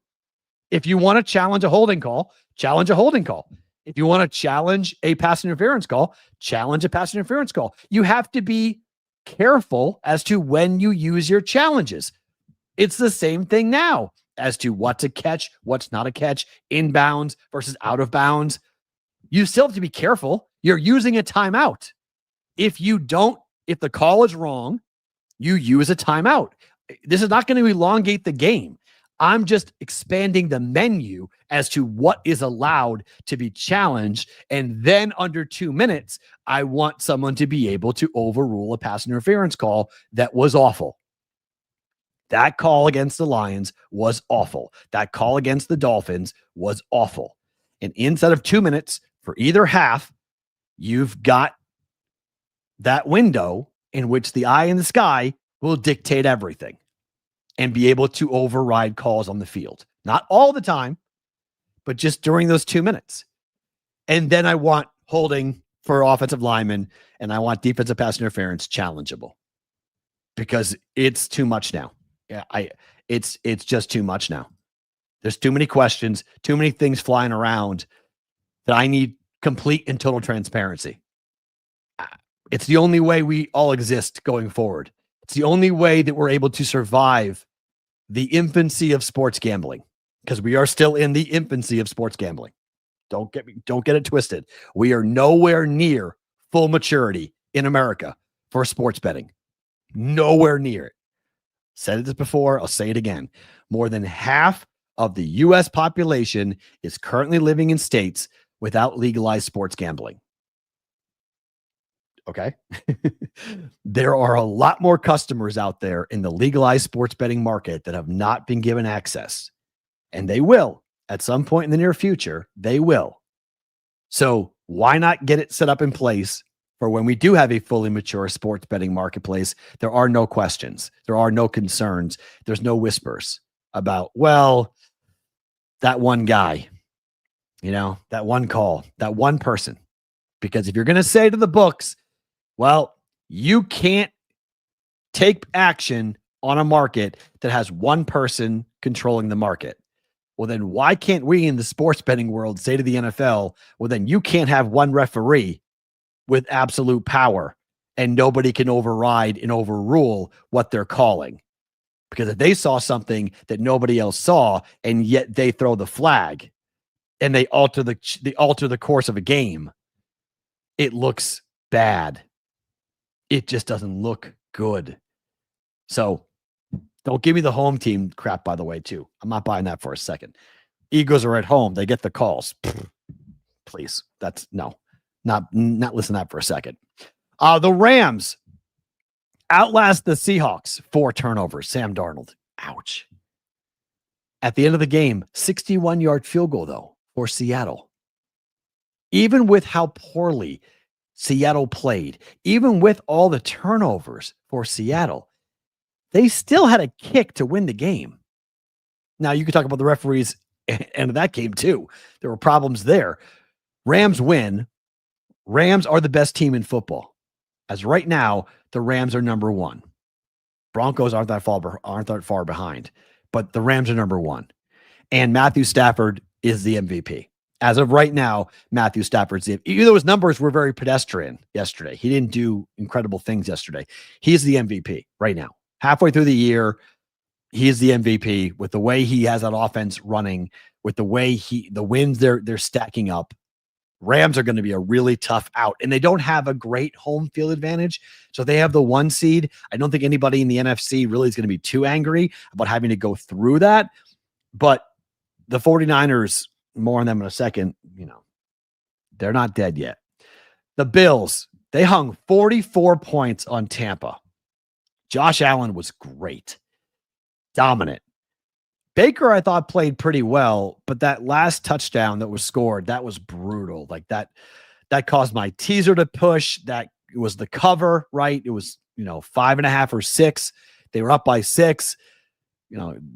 S1: If you want to challenge a holding call, challenge a holding call. If you want to challenge a pass interference call, challenge a pass interference call. You have to be careful as to when you use your challenges. It's the same thing now as to what to catch, what's not a catch, inbounds versus out of bounds. You still have to be careful. You're using a timeout. If the call is wrong, you use a timeout. This is not going to elongate the game. I'm just expanding the menu as to what is allowed to be challenged. And then under 2 minutes, I want someone to be able to overrule a pass interference call that was awful. That call against the Lions was awful. That call against the Dolphins was awful. And inside of 2 minutes for either half, you've got that window in which the eye in the sky will dictate everything and be able to override calls on the field. Not all the time, but just during those 2 minutes. And then I want holding for offensive linemen, and I want defensive pass interference challengeable because it's too much now. Yeah, it's just too much now. There's too many questions, too many things flying around that I need complete and total transparency. It's the only way we all exist going forward. It's the only way that we're able to survive the infancy of sports gambling, because we are still in the infancy of sports gambling. Don't get it twisted. We are nowhere near full maturity in America for sports betting. Nowhere near it. Said this before, I'll say it again. More than half of the U.S. population is currently living in states without legalized sports gambling. Okay. There are a lot more customers out there in the legalized sports betting market that have not been given access. And they will at some point in the near future. They will. So why not get it set up in place for when we do have a fully mature sports betting marketplace? There are no questions. There are no concerns. There's no whispers about, well, that one guy, that one call, that one person. Because if you're going to say to the books, well, you can't take action on a market that has one person controlling the market. Well, then why can't we in the sports betting world say to the NFL, well, then you can't have one referee with absolute power and nobody can override and overrule what they're calling? Because if they saw something that nobody else saw and yet they throw the flag and they alter the course of a game, it looks bad. It just doesn't look good. So don't give me the home team crap, by the way, too. I'm not buying that for a second. Eagles are at home. They get the calls. Please. That's no, not listen to that for a second. The Rams outlast the Seahawks. 4 turnovers. Sam Darnold. Ouch. At the end of the game, 61-yard field goal, though, for Seattle. Even with how poorly Seattle played, even with all the turnovers for Seattle, they still had a kick to win the game. Now, you could talk about the referees and that game, too. There were problems there. Rams win. Rams are the best team in football. As right now, the Rams are number 1. Broncos aren't that far behind, but the Rams are number 1. And Matthew Stafford is the MVP. As of right now, Matthew Stafford's even though his numbers were very pedestrian yesterday, he didn't do incredible things yesterday. He's the MVP right now. Halfway through the year, he's the MVP with the way he has that offense running, with the way the wins they're stacking up. Rams are going to be a really tough out, and they don't have a great home field advantage. So they have the 1 seed. I don't think anybody in the NFC really is going to be too angry about having to go through that. But the 49ers, more on them in a second, they're not dead yet. The Bills, they hung 44 points on Tampa. Josh Allen was great. Dominant. Baker, I thought, played pretty well, but that last touchdown that was scored, that was brutal. Like that caused my teaser to push. That was the cover, right? It was, 5.5 or 6. They were up by 6.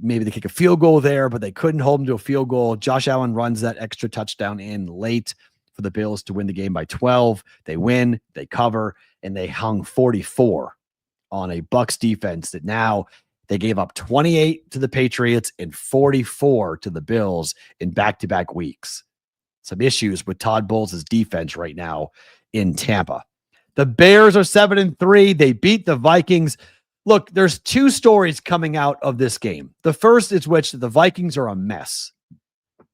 S1: Maybe they kick a field goal there, but they couldn't hold them to a field goal. Josh Allen runs that extra touchdown in late for the Bills to win the game by 12. They win, they cover, and they hung 44 on a Bucs defense that now they gave up 28 to the Patriots and 44 to the Bills in back-to-back weeks. Some issues with Todd Bowles' defense right now in Tampa. The Bears are 7-3. They beat the Vikings. Look, there's 2 stories coming out of this game. The first is which the Vikings are a mess.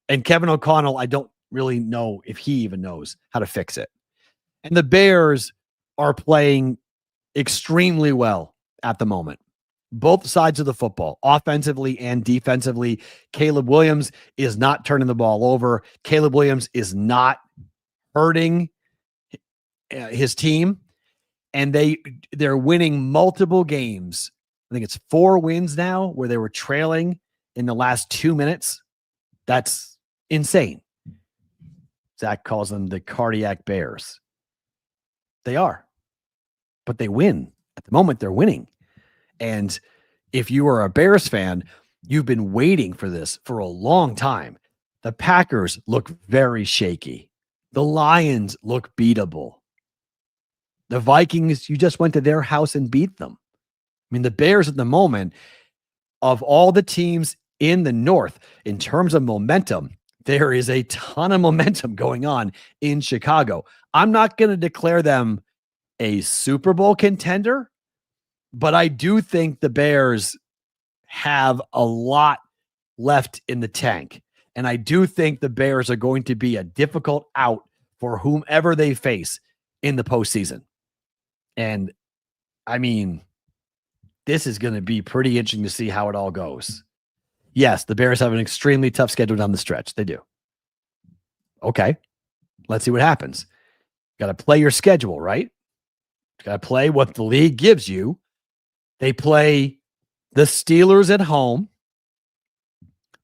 S1: And Kevin O'Connell, I don't really know if he even knows how to fix it. And the Bears are playing extremely well at the moment. Both sides of the football, offensively and defensively. Caleb Williams is not turning the ball over. Caleb Williams is not hurting his team. And they're winning multiple games. I think it's 4 wins now where they were trailing in the last 2 minutes. That's insane. Zach calls them the cardiac Bears. They are. But they win. At the moment, they're winning. And if you are a Bears fan, you've been waiting for this for a long time. The Packers look very shaky. The Lions look beatable. The Vikings, you just went to their house and beat them. I mean, the Bears at the moment, of all the teams in the North, in terms of momentum, there is a ton of momentum going on in Chicago. I'm not going to declare them a Super Bowl contender, but I do think the Bears have a lot left in the tank. And I do think the Bears are going to be a difficult out for whomever they face in the postseason. And I mean, this is going to be pretty interesting to see how it all goes. Yes, the Bears have an extremely tough schedule down the stretch. They do. Okay, let's see what happens. Got to play your schedule, right? Got to play what the league gives you. They play the Steelers at home.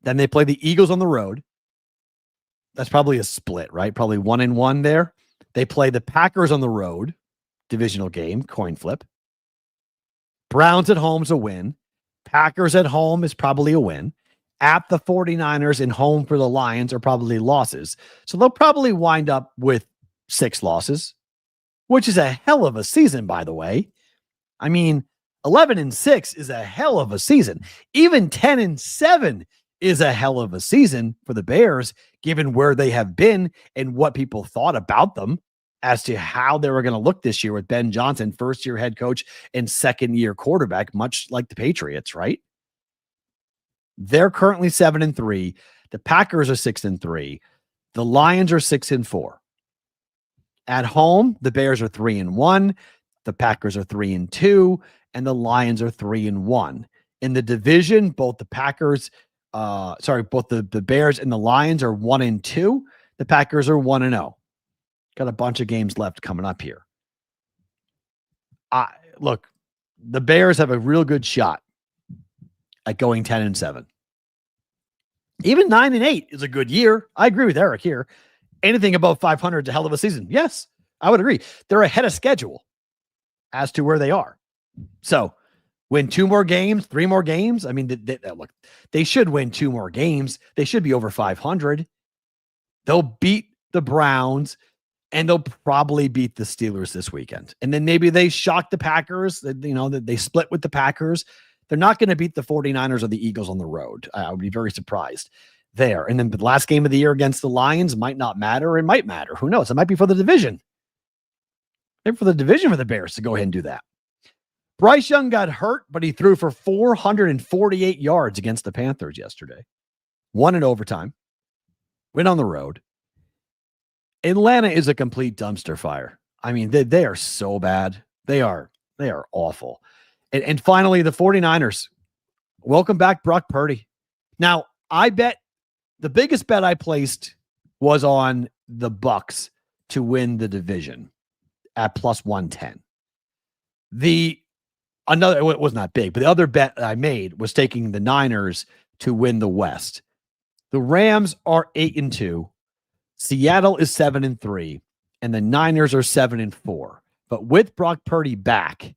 S1: Then they play the Eagles on the road. That's probably a split, right? Probably 1-1 there. They play the Packers on the road. Divisional game, coin flip. Browns at home is a win. Packers at home is probably a win. At the 49ers and home for the Lions are probably losses. So they'll probably wind up with 6 losses, which is a hell of a season, by the way. I mean, 11-6 is a hell of a season. Even 10-7 is a hell of a season for the Bears, given where they have been and what people thought about them as to how they were going to look this year with Ben Johnson, first-year head coach and second-year quarterback, much like the Patriots, right? They're currently 7-3. The Packers are 6-3. The Lions are 6-4. At home, the Bears are 3-1. The Packers are 3-2, and the Lions are 3-1. In the division, both the Packers, both the Bears and the Lions are 1-2. The Packers are 1-0. Got a bunch of games left coming up here. Look, the Bears have a real good shot at going 10-7. Even 9-8 is a good year. I agree with Eric here. Anything above 500 is a hell of a season. Yes, I would agree. They're ahead of schedule as to where they are. So win 2 more games, 3 more games. I mean, look, they should win 2 more games. They should be over 500. They'll beat the Browns, and they'll probably beat the Steelers this weekend. And then maybe they shock the Packers, that they split with the Packers. They're not going to beat the 49ers or the Eagles on the road. I would be very surprised there. And then the last game of the year against the Lions might not matter. It might matter. Who knows? It might be for the division. Maybe for the division for the Bears to go ahead and do that. Bryce Young got hurt, but he threw for 448 yards against the Panthers yesterday. Won in overtime. Went on the road. Atlanta is a complete dumpster fire. I mean, they are so bad. They are awful. And finally, the 49ers. Welcome back, Brock Purdy. Now, I bet the biggest bet I placed was on the Bucs to win the division at plus 110. It was not big, but the other bet I made was taking the Niners to win the West. The Rams are 8-2. Seattle is 7-3, and the Niners are 7-4. But with Brock Purdy back,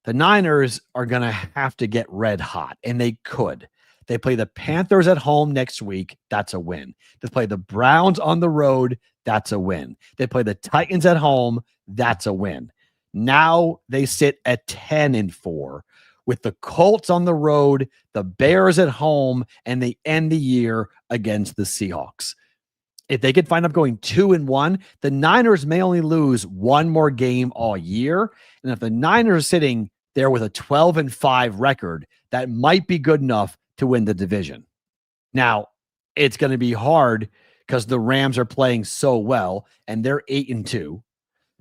S1: the Niners are going to have to get red hot, and they could. They play the Panthers at home next week. That's a win. They play the Browns on the road. That's a win. They play the Titans at home. That's a win. Now they sit at 10-4 with the Colts on the road, the Bears at home, and they end the year against the Seahawks. If they could find up going 2-1, the Niners may only lose 1 more game all year. And if the Niners are sitting there with a 12-5 record, that might be good enough to win the division. Now, it's going to be hard because the Rams are playing so well, and they're 8-2.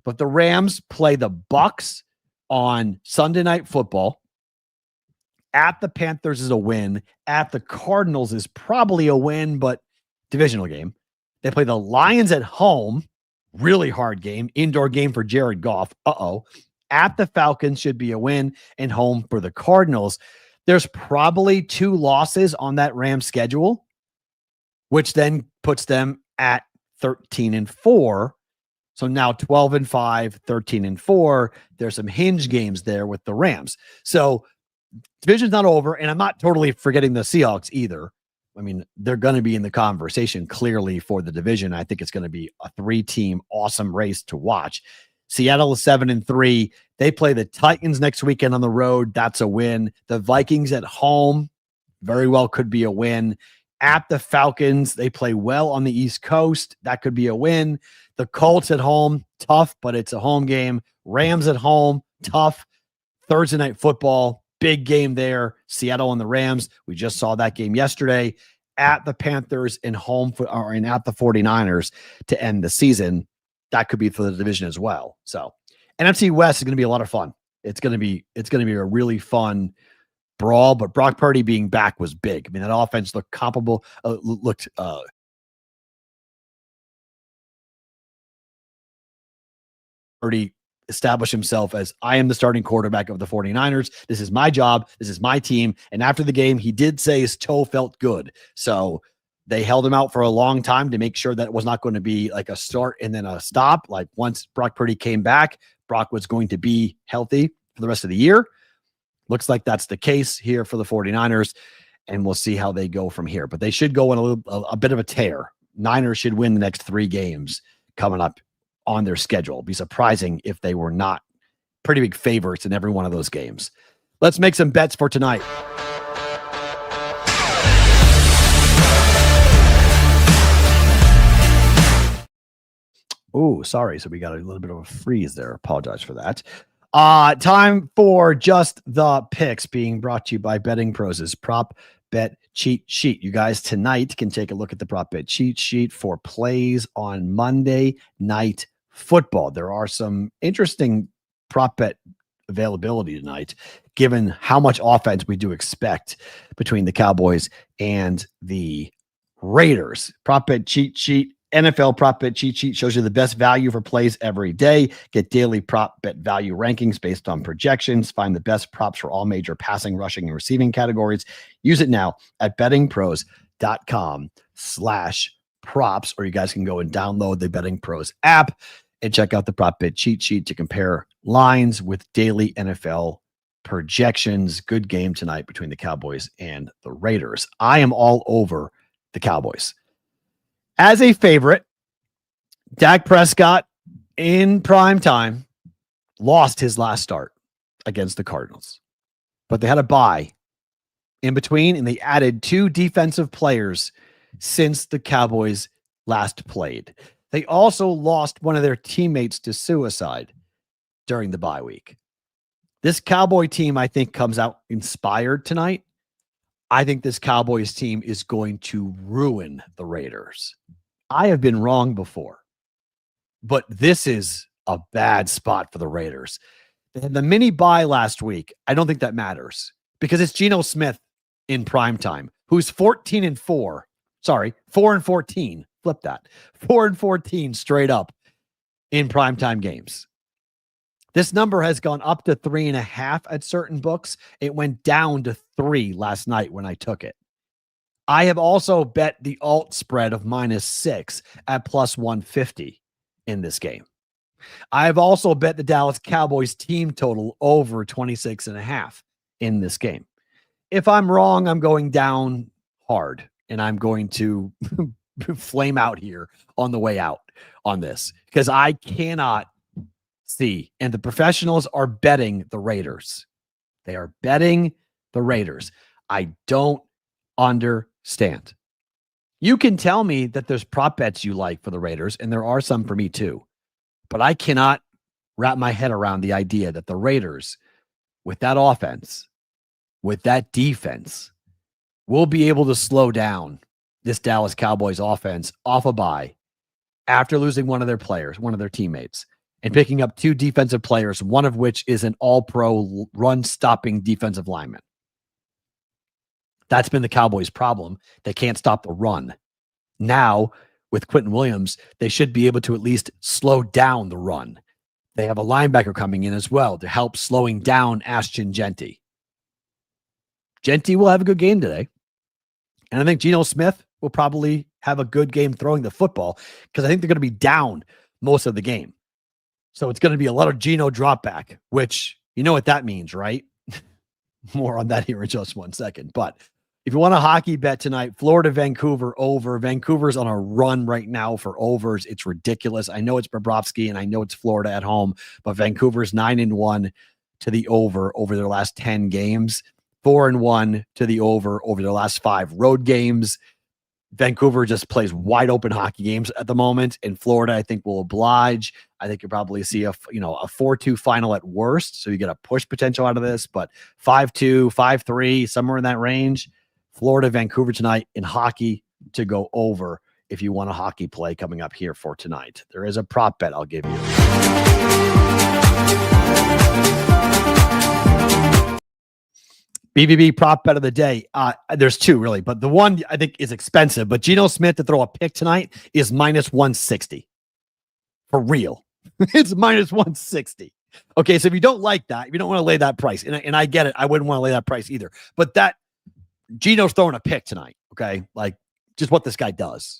S1: But the Rams play the Bucs on Sunday Night Football. At the Panthers is a win. At the Cardinals is probably a win, but divisional game. They play the Lions at home. Really hard game. Indoor game for Jared Goff. At the Falcons should be a win, and home for the Cardinals. There's probably 2 losses on that Rams schedule, which then puts them at 13-4. So now 12-5, 13-4. There's some hinge games there with the Rams. So division's not over, and I'm not totally forgetting the Seahawks either. I mean, they're going to be in the conversation clearly for the division. I think it's going to be a 3-team awesome race to watch. Seattle is 7-3. They play the Titans next weekend on the road. That's a win. The Vikings at home very well could be a win. At the Falcons, they play well on the East Coast. That could be a win. The Colts at home, tough, but it's a home game. Rams at home, tough. Thursday Night Football, big game there. Seattle and the Rams. We just saw that game yesterday. At the Panthers and at the 49ers to end the season. That could be for the division as well. So NFC West is going to be a lot of fun. It's going to be a really fun brawl, but Brock Purdy being back was big. I mean, that offense looked comparable, Purdy established himself as, I am the starting quarterback of the 49ers. This is my job. This is my team. And after the game, he did say his toe felt good. So they held him out for a long time to make sure that it was not going to be like a start and then a stop. Like once Brock Purdy came back, Brock was going to be healthy for the rest of the year. Looks like that's the case here for the 49ers, and we'll see how they go from here. But they should go on a bit of a tear. Niners should win the next 3 games coming up on their schedule. It'd be surprising if they were not pretty big favorites in every one of those games. Let's make some bets for tonight. Oh, sorry. So we got a little bit of a freeze there. Apologize for that. Time for just the picks, being brought to you by Betting Pros' prop bet cheat sheet. You guys tonight can take a look at the prop bet cheat sheet for plays on Monday Night Football. There are some interesting prop bet availability tonight, given how much offense we do expect between the Cowboys and the Raiders. Prop bet cheat sheet. NFL prop bet cheat sheet shows you the best value for plays every day. Get daily prop bet value rankings based on projections. Find the best props for all major passing, rushing, and receiving categories. Use it now at bettingpros.com/props, or you guys can go and download the Betting Pros app and check out the prop bet cheat sheet to compare lines with daily NFL projections. Good game tonight between the Cowboys and the Raiders. I am all over the Cowboys. As a favorite, Dak Prescott in prime time lost his last start against the Cardinals, but they had a bye in between, and they added 2 defensive players since the Cowboys last played. They also lost one of their teammates to suicide during the bye week. This Cowboy team, I think, comes out inspired tonight. I think this Cowboys team is going to ruin the Raiders. I have been wrong before, but this is a bad spot for the Raiders. They had the mini bye last week. I don't think that matters because it's Geno Smith in primetime, who's 4-14. Flip that. 4-14 straight up in primetime games. This number has gone up to 3.5 at certain books. It went down to 3 last night when I took it. I have also bet the alt spread of -6 at +150 in this game. I have also bet the Dallas Cowboys team total over 26.5 in this game. If I'm wrong, I'm going down hard and I'm going to flame out here on the way out on this because I cannot see. And the professionals are betting the Raiders. They are betting the Raiders. I don't understand. You can tell me that there's prop bets you like for the Raiders, and there are some for me too. But I cannot wrap my head around the idea that the Raiders, with that offense, with that defense, will be able to slow down this Dallas Cowboys offense off a bye after losing one of their players, one of their teammates, and picking up 2 defensive players, one of which is an all-pro run-stopping defensive lineman. That's been the Cowboys' problem. They can't stop the run. Now, with Quentin Williams, they should be able to at least slow down the run. They have a linebacker coming in as well to help slowing down Ashton Jeanty. Jeanty will have a good game today. And I think Geno Smith will probably have a good game throwing the football because I think they're going to be down most of the game. So it's going to be a lot of Geno drop back, which you know what that means, right? More on that here in just 1 second. But if you want a hockey bet tonight, Florida, Vancouver over. Vancouver's on a run right now for overs. It's ridiculous. I know it's Bobrovsky and I know it's Florida at home, but Vancouver's 9-1 to the over their last 10 games, 4-1 to the over their last 5 road games. Vancouver just plays wide open hockey games at the moment, and Florida, I think, will oblige. I think you'll probably see a 4-2 final at worst, so you get a push potential out of this, but 5-2, 5-3, somewhere in that range. Florida, Vancouver tonight in hockey to go over if you want a hockey play coming up here for tonight. There is a prop bet I'll give you. BBB prop bet of the day. There's 2 really, but the one I think is expensive. But Geno Smith to throw a pick tonight is -160 for real. It's -160. Okay, so if you don't like that, if you don't want to lay that price, and I get it, I wouldn't want to lay that price either. But that Geno's throwing a pick tonight. Okay, like just what this guy does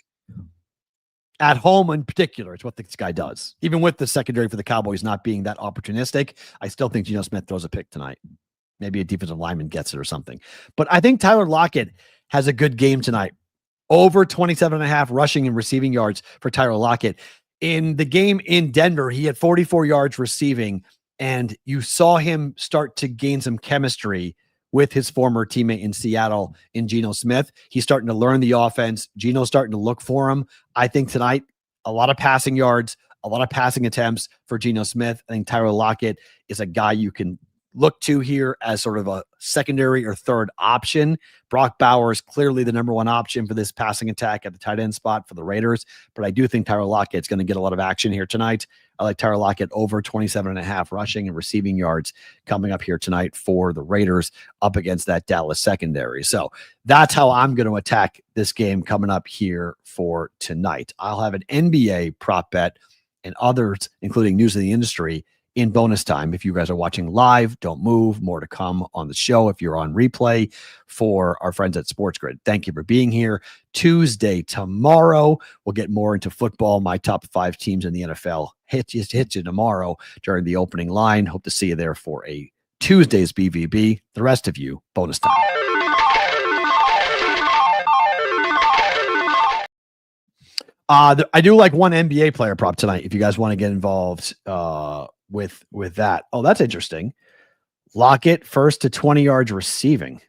S1: at home in particular. It's what this guy does. Even with the secondary for the Cowboys not being that opportunistic, I still think Geno Smith throws a pick tonight. Maybe a defensive lineman gets it or something. But I think Tyler Lockett has a good game tonight. Over 27.5 rushing and receiving yards for Tyler Lockett. In the game in Denver, he had 44 yards receiving And you saw him start to gain some chemistry with his former teammate in Seattle in Geno Smith. He's starting to learn the offense. Geno's starting to look for him. I think tonight, a lot of passing yards, a lot of passing attempts for Geno Smith. I think Tyler Lockett is a guy you can look to here as sort of a secondary or third option. Brock Bowers, clearly the number one option for this passing attack at the tight end spot for the Raiders. But I do think Tyler Lockett's going to get a lot of action here tonight. I like Tyler Lockett over 27.5 rushing and receiving yards coming up here tonight for the Raiders up against that Dallas secondary. So that's how I'm going to attack this game coming up here for tonight. I'll have an NBA prop bet and others, including news of the industry, in bonus time. If you guys are watching live, don't move. More to come on the show if you're on replay for our friends at Sports Grid. Thank you for being here. Tuesday, tomorrow, we'll get more into football. My top 5 teams in the NFL hit you tomorrow during the opening line. Hope to see you there for a Tuesday's BVB. The rest of you, bonus time. I do like one NBA player prop tonight if you guys want to get involved with that. Oh, that's interesting. Lockett first to 20 yards receiving.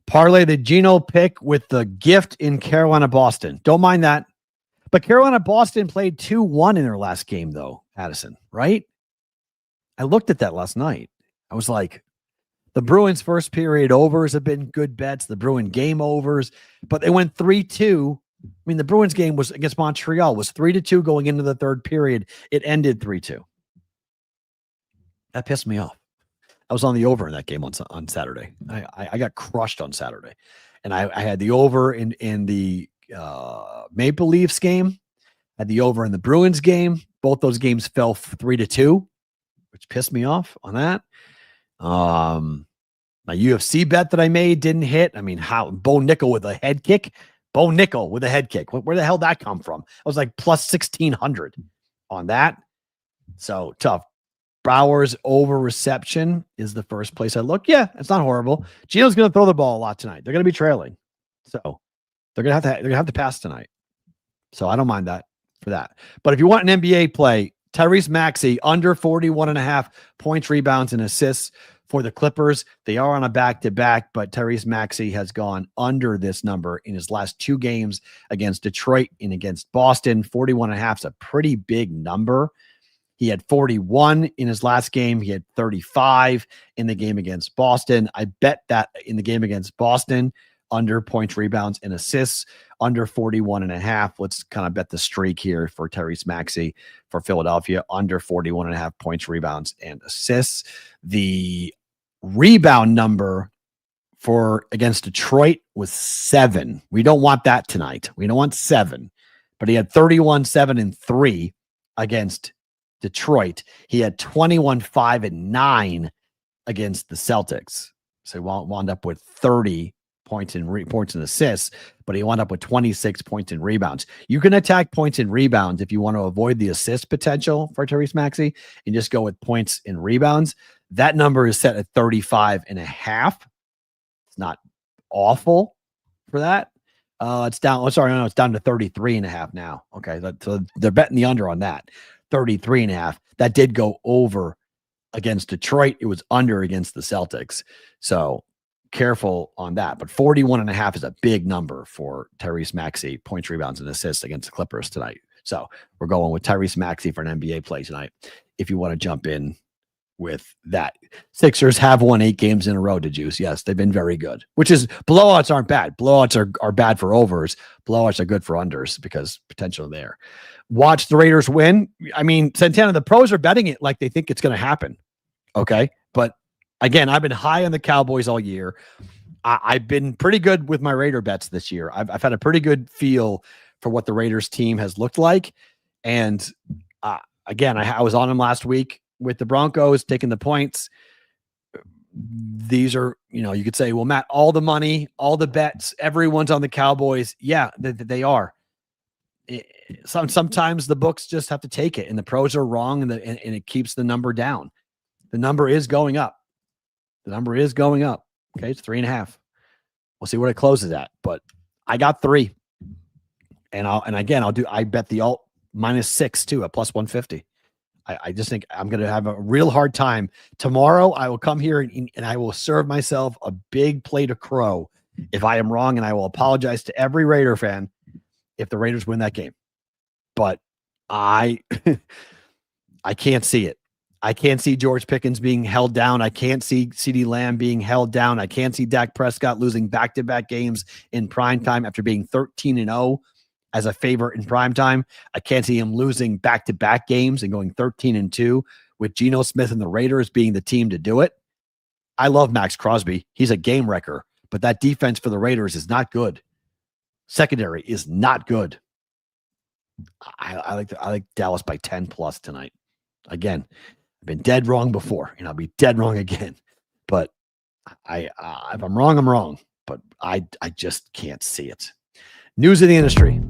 S1: Parlay the Geno pick with the gift in Carolina Boston. Don't mind that. But Carolina Boston played 2-1 in their last game though, Addison, right? I looked at that last night. I was like, the Bruins first period overs have been good bets. The Bruin game overs, but they went 3-2. I mean, the Bruins game was against Montreal, was 3-2 going into the third period. It ended 3-2. That pissed me off. I was on the over in that game on Saturday. I got crushed on Saturday. And I had the over in the Maple Leafs game, had the over in the Bruins game. Both those games fell 3-2, which pissed me off on that. My UFC bet that I made didn't hit. I mean, how Bo Nickel with a head kick? Bo Nickel with a head kick. Where the hell did that come from? I was like plus 1,600 on that. So tough. Bowers over reception is the first place I look. Yeah, it's not horrible. Geno's going to throw the ball a lot tonight. They're going to be trailing. So they're going to have to pass tonight. So I don't mind that for that. But if you want an NBA play, Tyrese Maxey under 41.5 points, rebounds, and assists for the Clippers. They are on a back-to-back, but Tyrese Maxey has gone under this number in his last 2 games against Detroit and against Boston. 41.5 is a pretty big number. He had 41 in his last game. He had 35 in the game against Boston. I bet that in the game against Boston, under points, rebounds, and assists, under 41.5. Let's kind of bet the streak here for Tyrese Maxey for Philadelphia, under 41.5 points, rebounds, and assists. The rebound number for against Detroit was 7. We don't want that tonight. We don't want 7. But he had 31, 7, and 3 against Detroit. He had 21, 5, and 9 against the Celtics. So he wound up with 30 points and assists, but he wound up with 26 points and rebounds. You can attack points and rebounds if you want to avoid the assist potential for Tyrese Maxey and just go with points and rebounds. That number is set at 35.5. It's not awful for that. It's down. It's down to 33.5 now. Okay. So they're betting the under on that. 33.5. That did go over against Detroit. It was under against the Celtics. So careful on that. But 41.5 is a big number for Tyrese Maxey, points, rebounds, and assists against the Clippers tonight. So we're going with Tyrese Maxey for an NBA play tonight. If you want to jump in with that. Sixers have won 8 games in a row to Juice. Yes, they've been very good, which is blowouts aren't bad. Blowouts are bad for overs. Blowouts are good for unders because potential there. Watch the Raiders win. I mean, Santana, the pros are betting it like they think it's going to happen. Okay. But again, I've been high on the Cowboys all year. I've been pretty good with my Raider bets this year. I've had a pretty good feel for what the Raiders team has looked like. And again, I was on them last week with the Broncos taking the points. These are, you could say, well, Matt, all the money, all the bets, everyone's on the Cowboys. Yeah, they are. Sometimes the books just have to take it, and the pros are wrong, and it keeps the number down. The number is going up. Okay, it's 3.5. We'll see what it closes at, but I got 3. And I bet the alt -6 too at plus 150. I just think I'm going to have a real hard time. Tomorrow, I will come here and I will serve myself a big plate of crow if I am wrong, and I will apologize to every Raider fan if the Raiders win that game. But I can't see it. I can't see George Pickens being held down. I can't see CeeDee Lamb being held down. I can't see Dak Prescott losing back-to-back games in primetime after being 13-0 as a favorite in primetime. I can't see him losing back-to-back games and going 13-2 with Geno Smith and the Raiders being the team to do it. I love Max Crosby. He's a game wrecker, but that defense for the Raiders is not good. Secondary is not good. I like Dallas by 10 plus tonight. Again, I've been dead wrong before, and I'll be dead wrong again. But if I'm wrong, I'm wrong. But I just can't see it. News of the industry.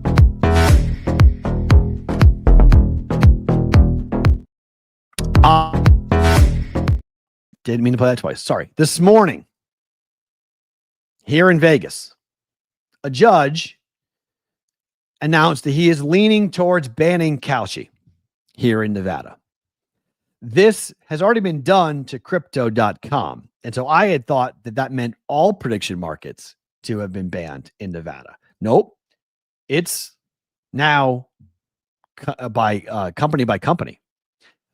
S1: Didn't mean to play that twice. Sorry. This morning, here in Vegas, a judge announced that he is leaning towards banning Kalshi here in Nevada. This has already been done to crypto.com. And so I had thought that meant all prediction markets to have been banned in Nevada. Nope. It's now by company.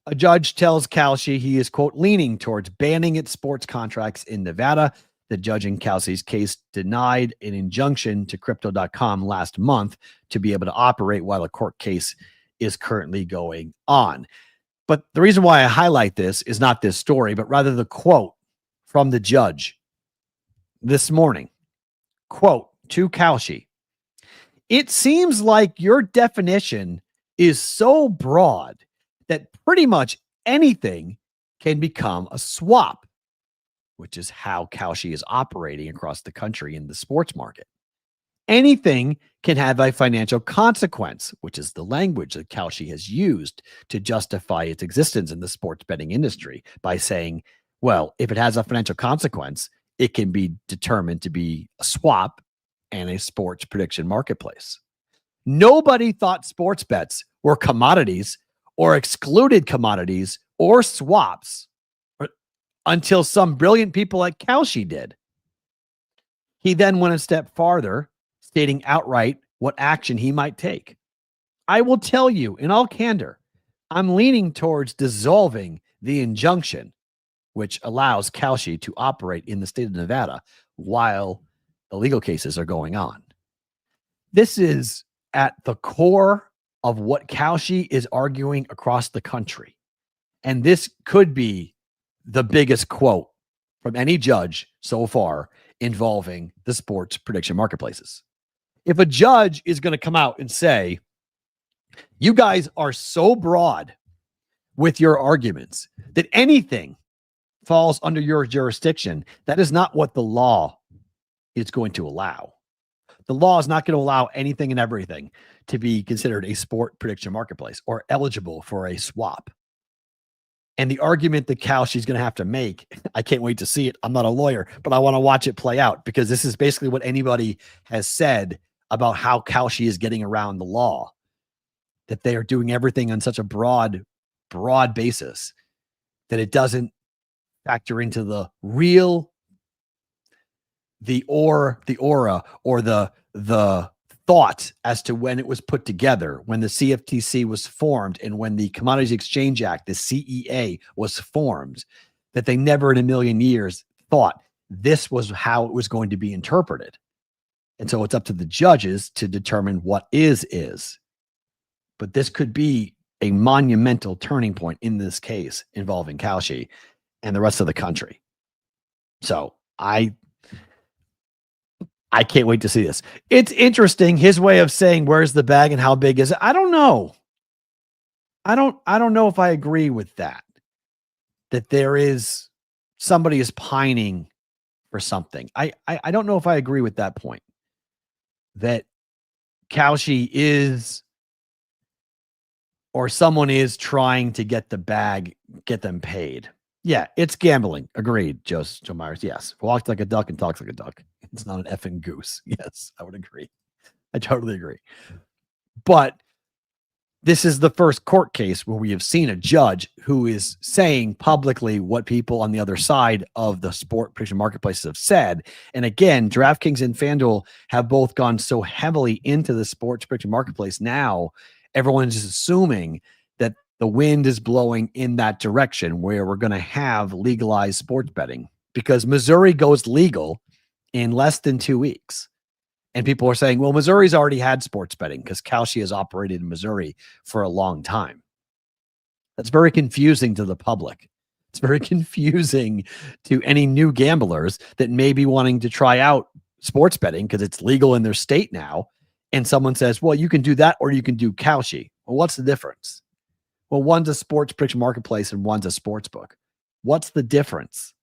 S1: A judge tells Kalshi he is, quote, leaning towards banning its sports contracts in Nevada. The judge in Kalshi's case denied an injunction to crypto.com last month to be able to operate while a court case is currently going on. But the reason why I highlight this is not this story, but rather the quote from the judge this morning. Quote to Kalshi, it seems like your definition is so broad that pretty much anything can become a swap, which is how Kalshi is operating across the country in the sports market. Anything can have a financial consequence, which is the language that Kalshi has used to justify its existence in the sports betting industry by saying, well, if it has a financial consequence, it can be determined to be a swap and a sports prediction marketplace. Nobody thought sports bets were commodities or excluded commodities or swaps until some brilliant people like Kalshi did. He then went a step farther, stating outright what action he might take. I will tell you in all candor, I'm leaning towards dissolving the injunction, which allows Kalshi to operate in the state of Nevada while the legal cases are going on. This is at the core of what Kalshi is arguing across the country. And this could be the biggest quote from any judge so far involving the sports prediction marketplaces. If a judge is going to come out and say, you guys are so broad with your arguments that anything falls under your jurisdiction, that is not what the law is going to allow. The law is not going to allow anything and everything to be considered a sport prediction marketplace or eligible for a swap. And the argument that Kalshi is going to have to make, I can't wait to see it. I'm not a lawyer, but I want to watch it play out because this is basically what anybody has said about how Kalshi is getting around the law, that they are doing everything on such a broad basis that it doesn't factor into the real, the aura or the thought as to when it was put together, when the CFTC was formed and when the Commodities Exchange Act, the CEA, was formed, that they never in a million years thought this was how it was going to be interpreted. And so it's up to the judges to determine what is. But this could be a monumental turning point in this case involving Kalshi and the rest of the country. So I can't wait to see this. It's interesting. His way of saying, where's the bag and how big is it? I don't know. I don't know if I agree with that there is somebody is pining for something. I don't know if I agree with that point, that Kalshi is, or someone is trying to get the bag, get them paid. Yeah, it's gambling. Agreed, Joe Myers. Yes. Walks like a duck and talks like a duck. It's not an effing goose. Yes, I would agree. I totally agree. But this is the first court case where we have seen a judge who is saying publicly what people on the other side of the sport prediction marketplaces have said. And again, DraftKings and FanDuel have both gone so heavily into the sports prediction marketplace. Now everyone's just assuming that the wind is blowing in that direction where we're going to have legalized sports betting, because Missouri goes legal in less than 2 weeks. And people are saying, well, Missouri's already had sports betting because Kalshi has operated in Missouri for a long time. That's very confusing to the public. It's very confusing to any new gamblers that may be wanting to try out sports betting because it's legal in their state now. And someone says, well, you can do that or you can do Kalshi. Well, what's the difference? Well, one's a sports prediction marketplace and one's a sports book. What's the difference?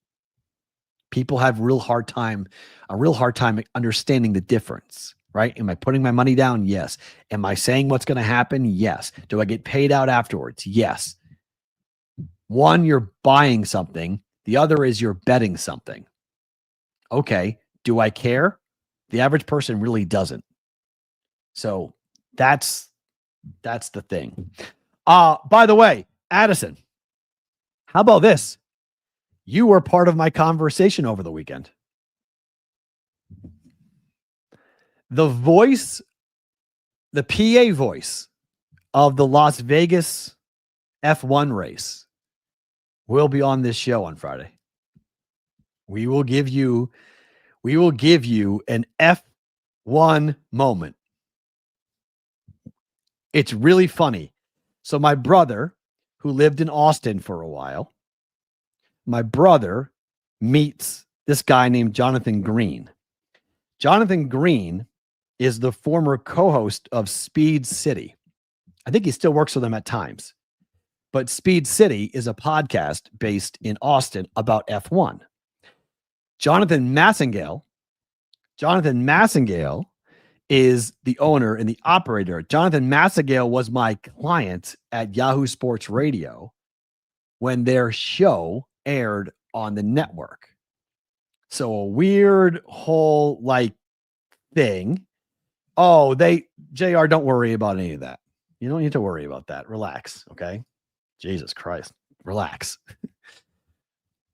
S1: People have a real hard time understanding the difference, right? Am I putting my money down? Yes. Am I saying what's going to happen? Yes. Do I get paid out afterwards? Yes. One, you're buying something. The other is you're betting something. Okay. Do I care? The average person really doesn't. So that's the thing. By the way, Addison, how about this? You were part of my conversation over the weekend. The voice, the PA voice of the Las Vegas F1 race will be on this show on Friday. We will give you an F1 moment. It's really funny. So my brother, who lived in Austin for a while, my brother meets this guy named Jonathan Green. Jonathan Green is the former co-host of Speed City. I think he still works for them at times. But Speed City is a podcast based in Austin about F1. Jonathan Massengale is the owner and the operator. Jonathan Massengale was my client at Yahoo Sports Radio when their show aired on the network. So a weird whole thing. Oh, JR, don't worry about any of that. You don't need to worry about that. Relax. Okay. Jesus Christ. Relax.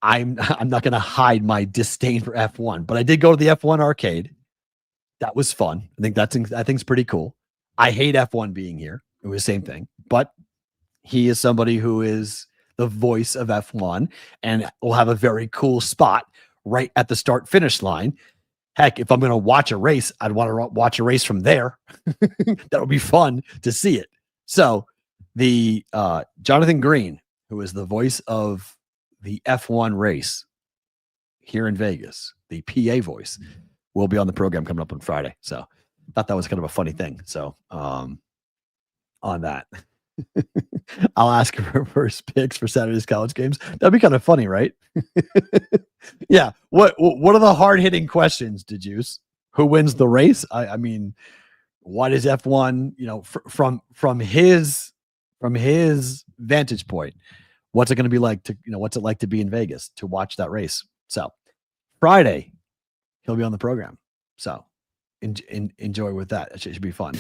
S1: I'm not going to hide my disdain for F1, but I did go to the F1 arcade. That was fun. I think pretty cool. I hate F1 being here. It was the same thing, but he is somebody who is the voice of F1 and will have a very cool spot right at the start finish line. Heck, if I'm going to watch a race, I'd want to watch a race from there. That would be fun to see it. So the Jonathan Green, who is the voice of the F1 race here in Vegas, the PA voice, will be on the program coming up on Friday. So I thought that was kind of a funny thing. So on that, I'll ask for first picks for Saturday's college games. That'd be kind of funny, right? Yeah. What are the hard hitting questions, DeJuice? Who wins the race? I mean, what is F1? From his vantage point, what's it going to be like what's it like to be in Vegas to watch that race? So Friday, he'll be on the program. So enjoy with that. It should be fun.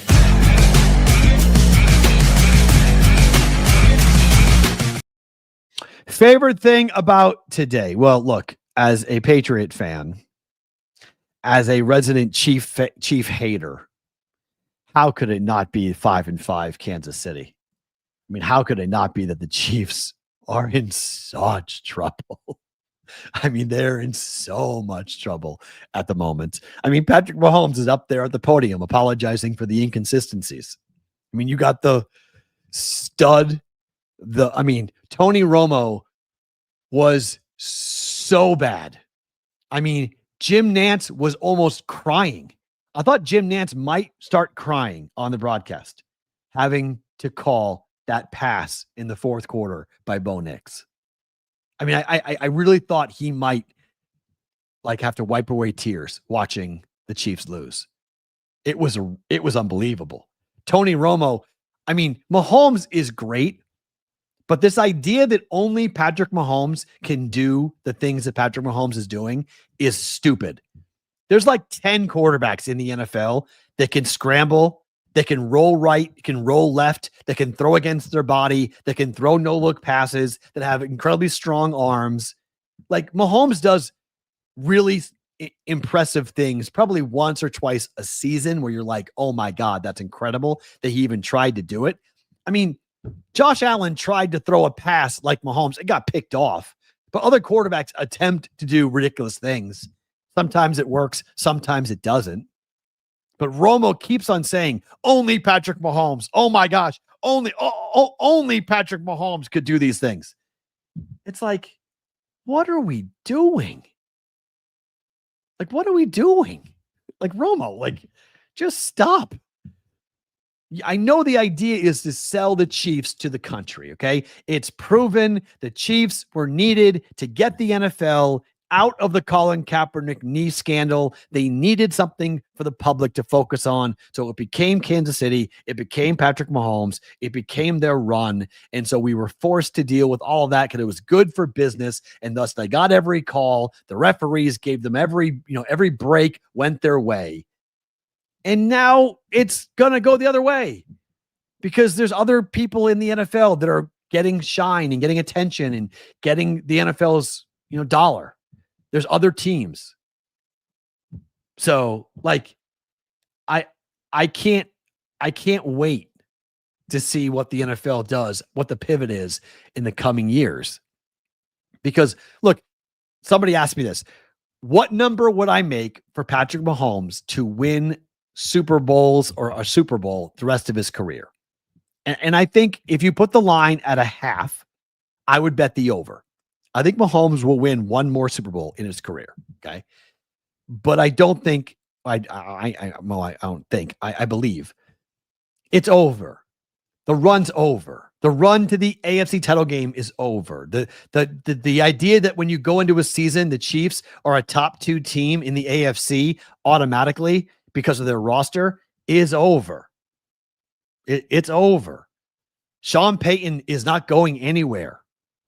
S1: Favorite thing about today? Well, look, as a Patriot fan, as a resident Chief hater, how could it not be 5-5 Kansas City? I mean, how could it not be that the Chiefs are in such trouble? I mean, they're in so much trouble at the moment. I mean, Patrick Mahomes is up there at the podium apologizing for the inconsistencies. I mean, you got the stud. Tony Romo was so bad. I mean, Jim Nantz was almost crying. I thought Jim Nantz might start crying on the broadcast, having to call that pass in the fourth quarter by Bo Nix. I mean, I really thought he might have to wipe away tears watching the Chiefs lose. It was unbelievable. Tony Romo, I mean, Mahomes is great, but this idea that only Patrick Mahomes can do the things that Patrick Mahomes is doing is stupid. There's 10 quarterbacks in the NFL that can scramble that can roll right, can roll left, that can throw against their body, that can throw no-look passes, that have incredibly strong arms. Like Mahomes does really impressive things probably once or twice a season where you're like, oh my God, that's incredible that he even tried to do it. I mean, Josh Allen tried to throw a pass like Mahomes. It got picked off, but other quarterbacks attempt to do ridiculous things. Sometimes it works, sometimes it doesn't. But Romo keeps on saying, only Patrick Mahomes. Oh my gosh, only Patrick Mahomes could do these things. It's like, what are we doing? Like, what are we doing? Like, Romo, like, just stop. I know the idea is to sell the Chiefs to the country, okay? It's proven the Chiefs were needed to get the NFL out of the Colin Kaepernick knee scandal. They needed something for the public to focus on. So it became Kansas City. It became Patrick Mahomes. It became their run. And so we were forced to deal with all of that because it was good for business. And thus they got every call. The referees gave them every break went their way. And now it's going to go the other way because there's other people in the NFL that are getting shine and getting attention and getting the NFL's, dollar. There's other teams. So like, I can't wait to see what the NFL does, what the pivot is in the coming years. Because look, somebody asked me this, what number would I make for Patrick Mahomes to win Super Bowls or a Super Bowl the rest of his career? And I think if you put the line at a half, I would bet the over. I think Mahomes will win one more Super Bowl in his career. Okay. But I don't think I believe it's over. The run's over. The run to the AFC title game is over. The idea that when you go into a season, the Chiefs are a top 2 team in the AFC automatically because of their roster is over. It's over. Sean Payton is not going anywhere.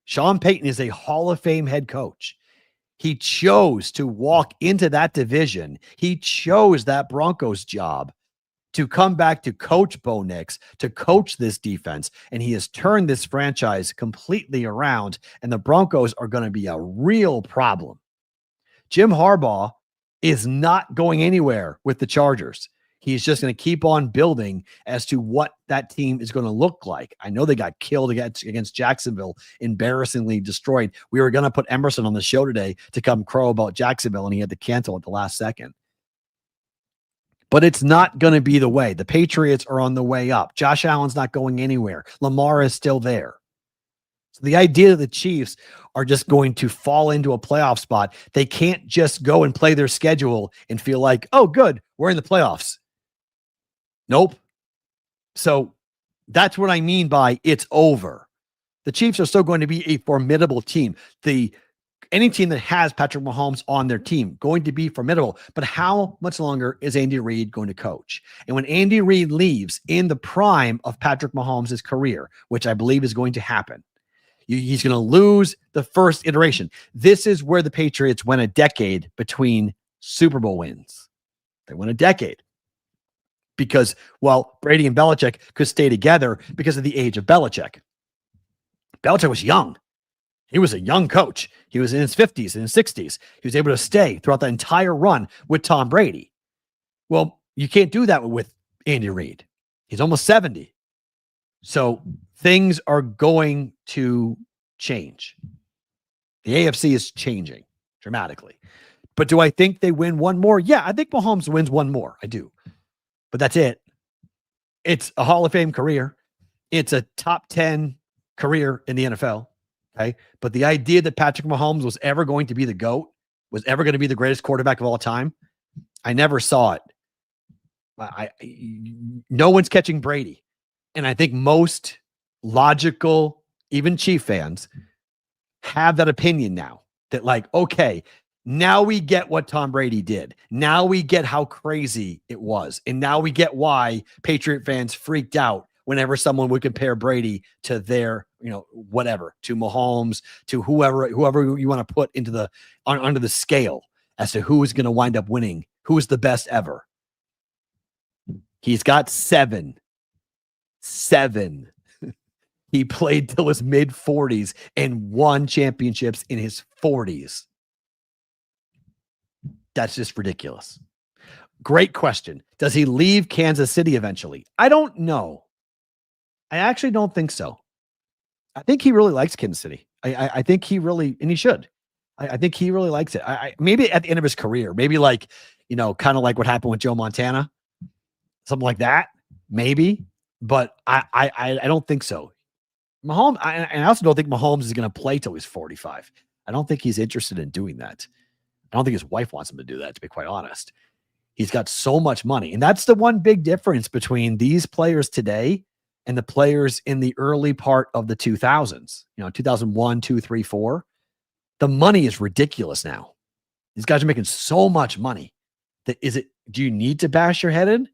S1: Sean Payton is a Hall of Fame head coach. He chose to walk into that division. He chose that Broncos job to come back to coach Bo Nix, to coach this defense. And he has turned this franchise completely around. And the Broncos are going to be a real problem. Jim Harbaugh is not going anywhere with the Chargers. He's just going to keep on building as to what that team is going to look like. I know they got killed against Jacksonville, embarrassingly destroyed. We were going to put Emerson on the show today to come crow about Jacksonville, and he had to cancel at the last second. But it's not going to be the way. The Patriots are on the way up. Josh Allen's not going anywhere. Lamar is still there. So the idea that the Chiefs are just going to fall into a playoff spot, they can't just go and play their schedule and feel like, oh, good, we're in the playoffs. Nope. So that's what I mean by it's over. The Chiefs are still going to be a formidable team. Any team that has Patrick Mahomes on their team going to be formidable. But how much longer is Andy Reid going to coach? And when Andy Reid leaves in the prime of Patrick Mahomes' career, which I believe is going to happen, he's going to lose the first iteration. This is where the Patriots went a decade between Super Bowl wins. They went a decade. Because, well, Brady and Belichick could stay together because of the age of Belichick. Belichick was young. He was a young coach. He was in his 50s and his 60s. He was able to stay throughout the entire run with Tom Brady. Well, you can't do that with Andy Reid. He's almost 70. So things are going to change. The AFC is changing dramatically. But do I think they win one more? Yeah, I think Mahomes wins one more. I do. But that's it. It's a Hall of Fame career. It's a top 10 career in the NFL. Okay. But the idea that Patrick Mahomes was ever going to be the GOAT, was ever going to be the greatest quarterback of all time, I never saw it. No one's catching Brady. And I think most logical, even Chief fans, have that opinion now that, like, okay, now we get what Tom Brady did. Now we get how crazy it was. And now we get why Patriot fans freaked out whenever someone would compare Brady to their, whatever, to Mahomes, to whoever you want to put into under the scale as to who is going to wind up winning, who is the best ever. He's got 7. 7. He played till his mid-40s and won championships in his 40s. That's just ridiculous. Great question. Does he leave Kansas City eventually? I don't know. I actually don't think so. I think he really likes Kansas City. I think he really, and he should. I think he really likes it. Maybe at the end of his career, maybe like, kind of like what happened with Joe Montana, something like that, maybe. But I don't think so. Mahomes, and I also don't think Mahomes is going to play till he's 45. I don't think he's interested in doing that. I don't think his wife wants him to do that, to be quite honest. He's got so much money. And that's the one big difference between these players today and the players in the early part of the 2000s, 2001, 2, 3, 4. The money is ridiculous now. These guys are making so much money. Do you need to bash your head in?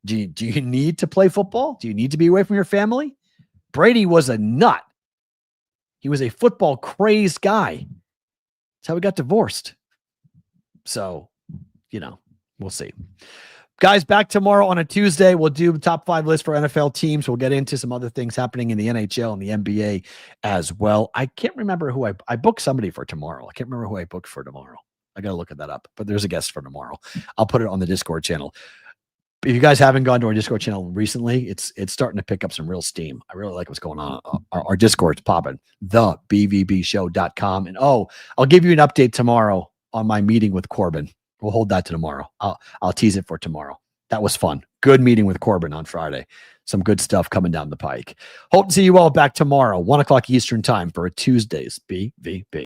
S1: Do you need to play football? Do you need to be away from your family? Brady was a nut. He was a football crazed guy. That's how he got divorced. So, we'll see. Guys, back tomorrow on a Tuesday. We'll do the top 5 list for NFL teams. We'll get into some other things happening in the NHL and the NBA as well. I can't remember who I booked somebody for tomorrow. I can't remember who I booked for tomorrow. I got to look at that up, but there's a guest for tomorrow. I'll put it on the Discord channel. If you guys haven't gone to our Discord channel recently, it's starting to pick up some real steam. I really like what's going on. Our Discord's popping. TheBVBShow.com. And I'll give you an update tomorrow on my meeting with Corbin. We'll hold that to tomorrow. I'll tease it for tomorrow. That was fun. Good meeting with Corbin on Friday. Some good stuff coming down the pike. Hope to see you all back tomorrow, 1:00 Eastern time for a Tuesday's BVB.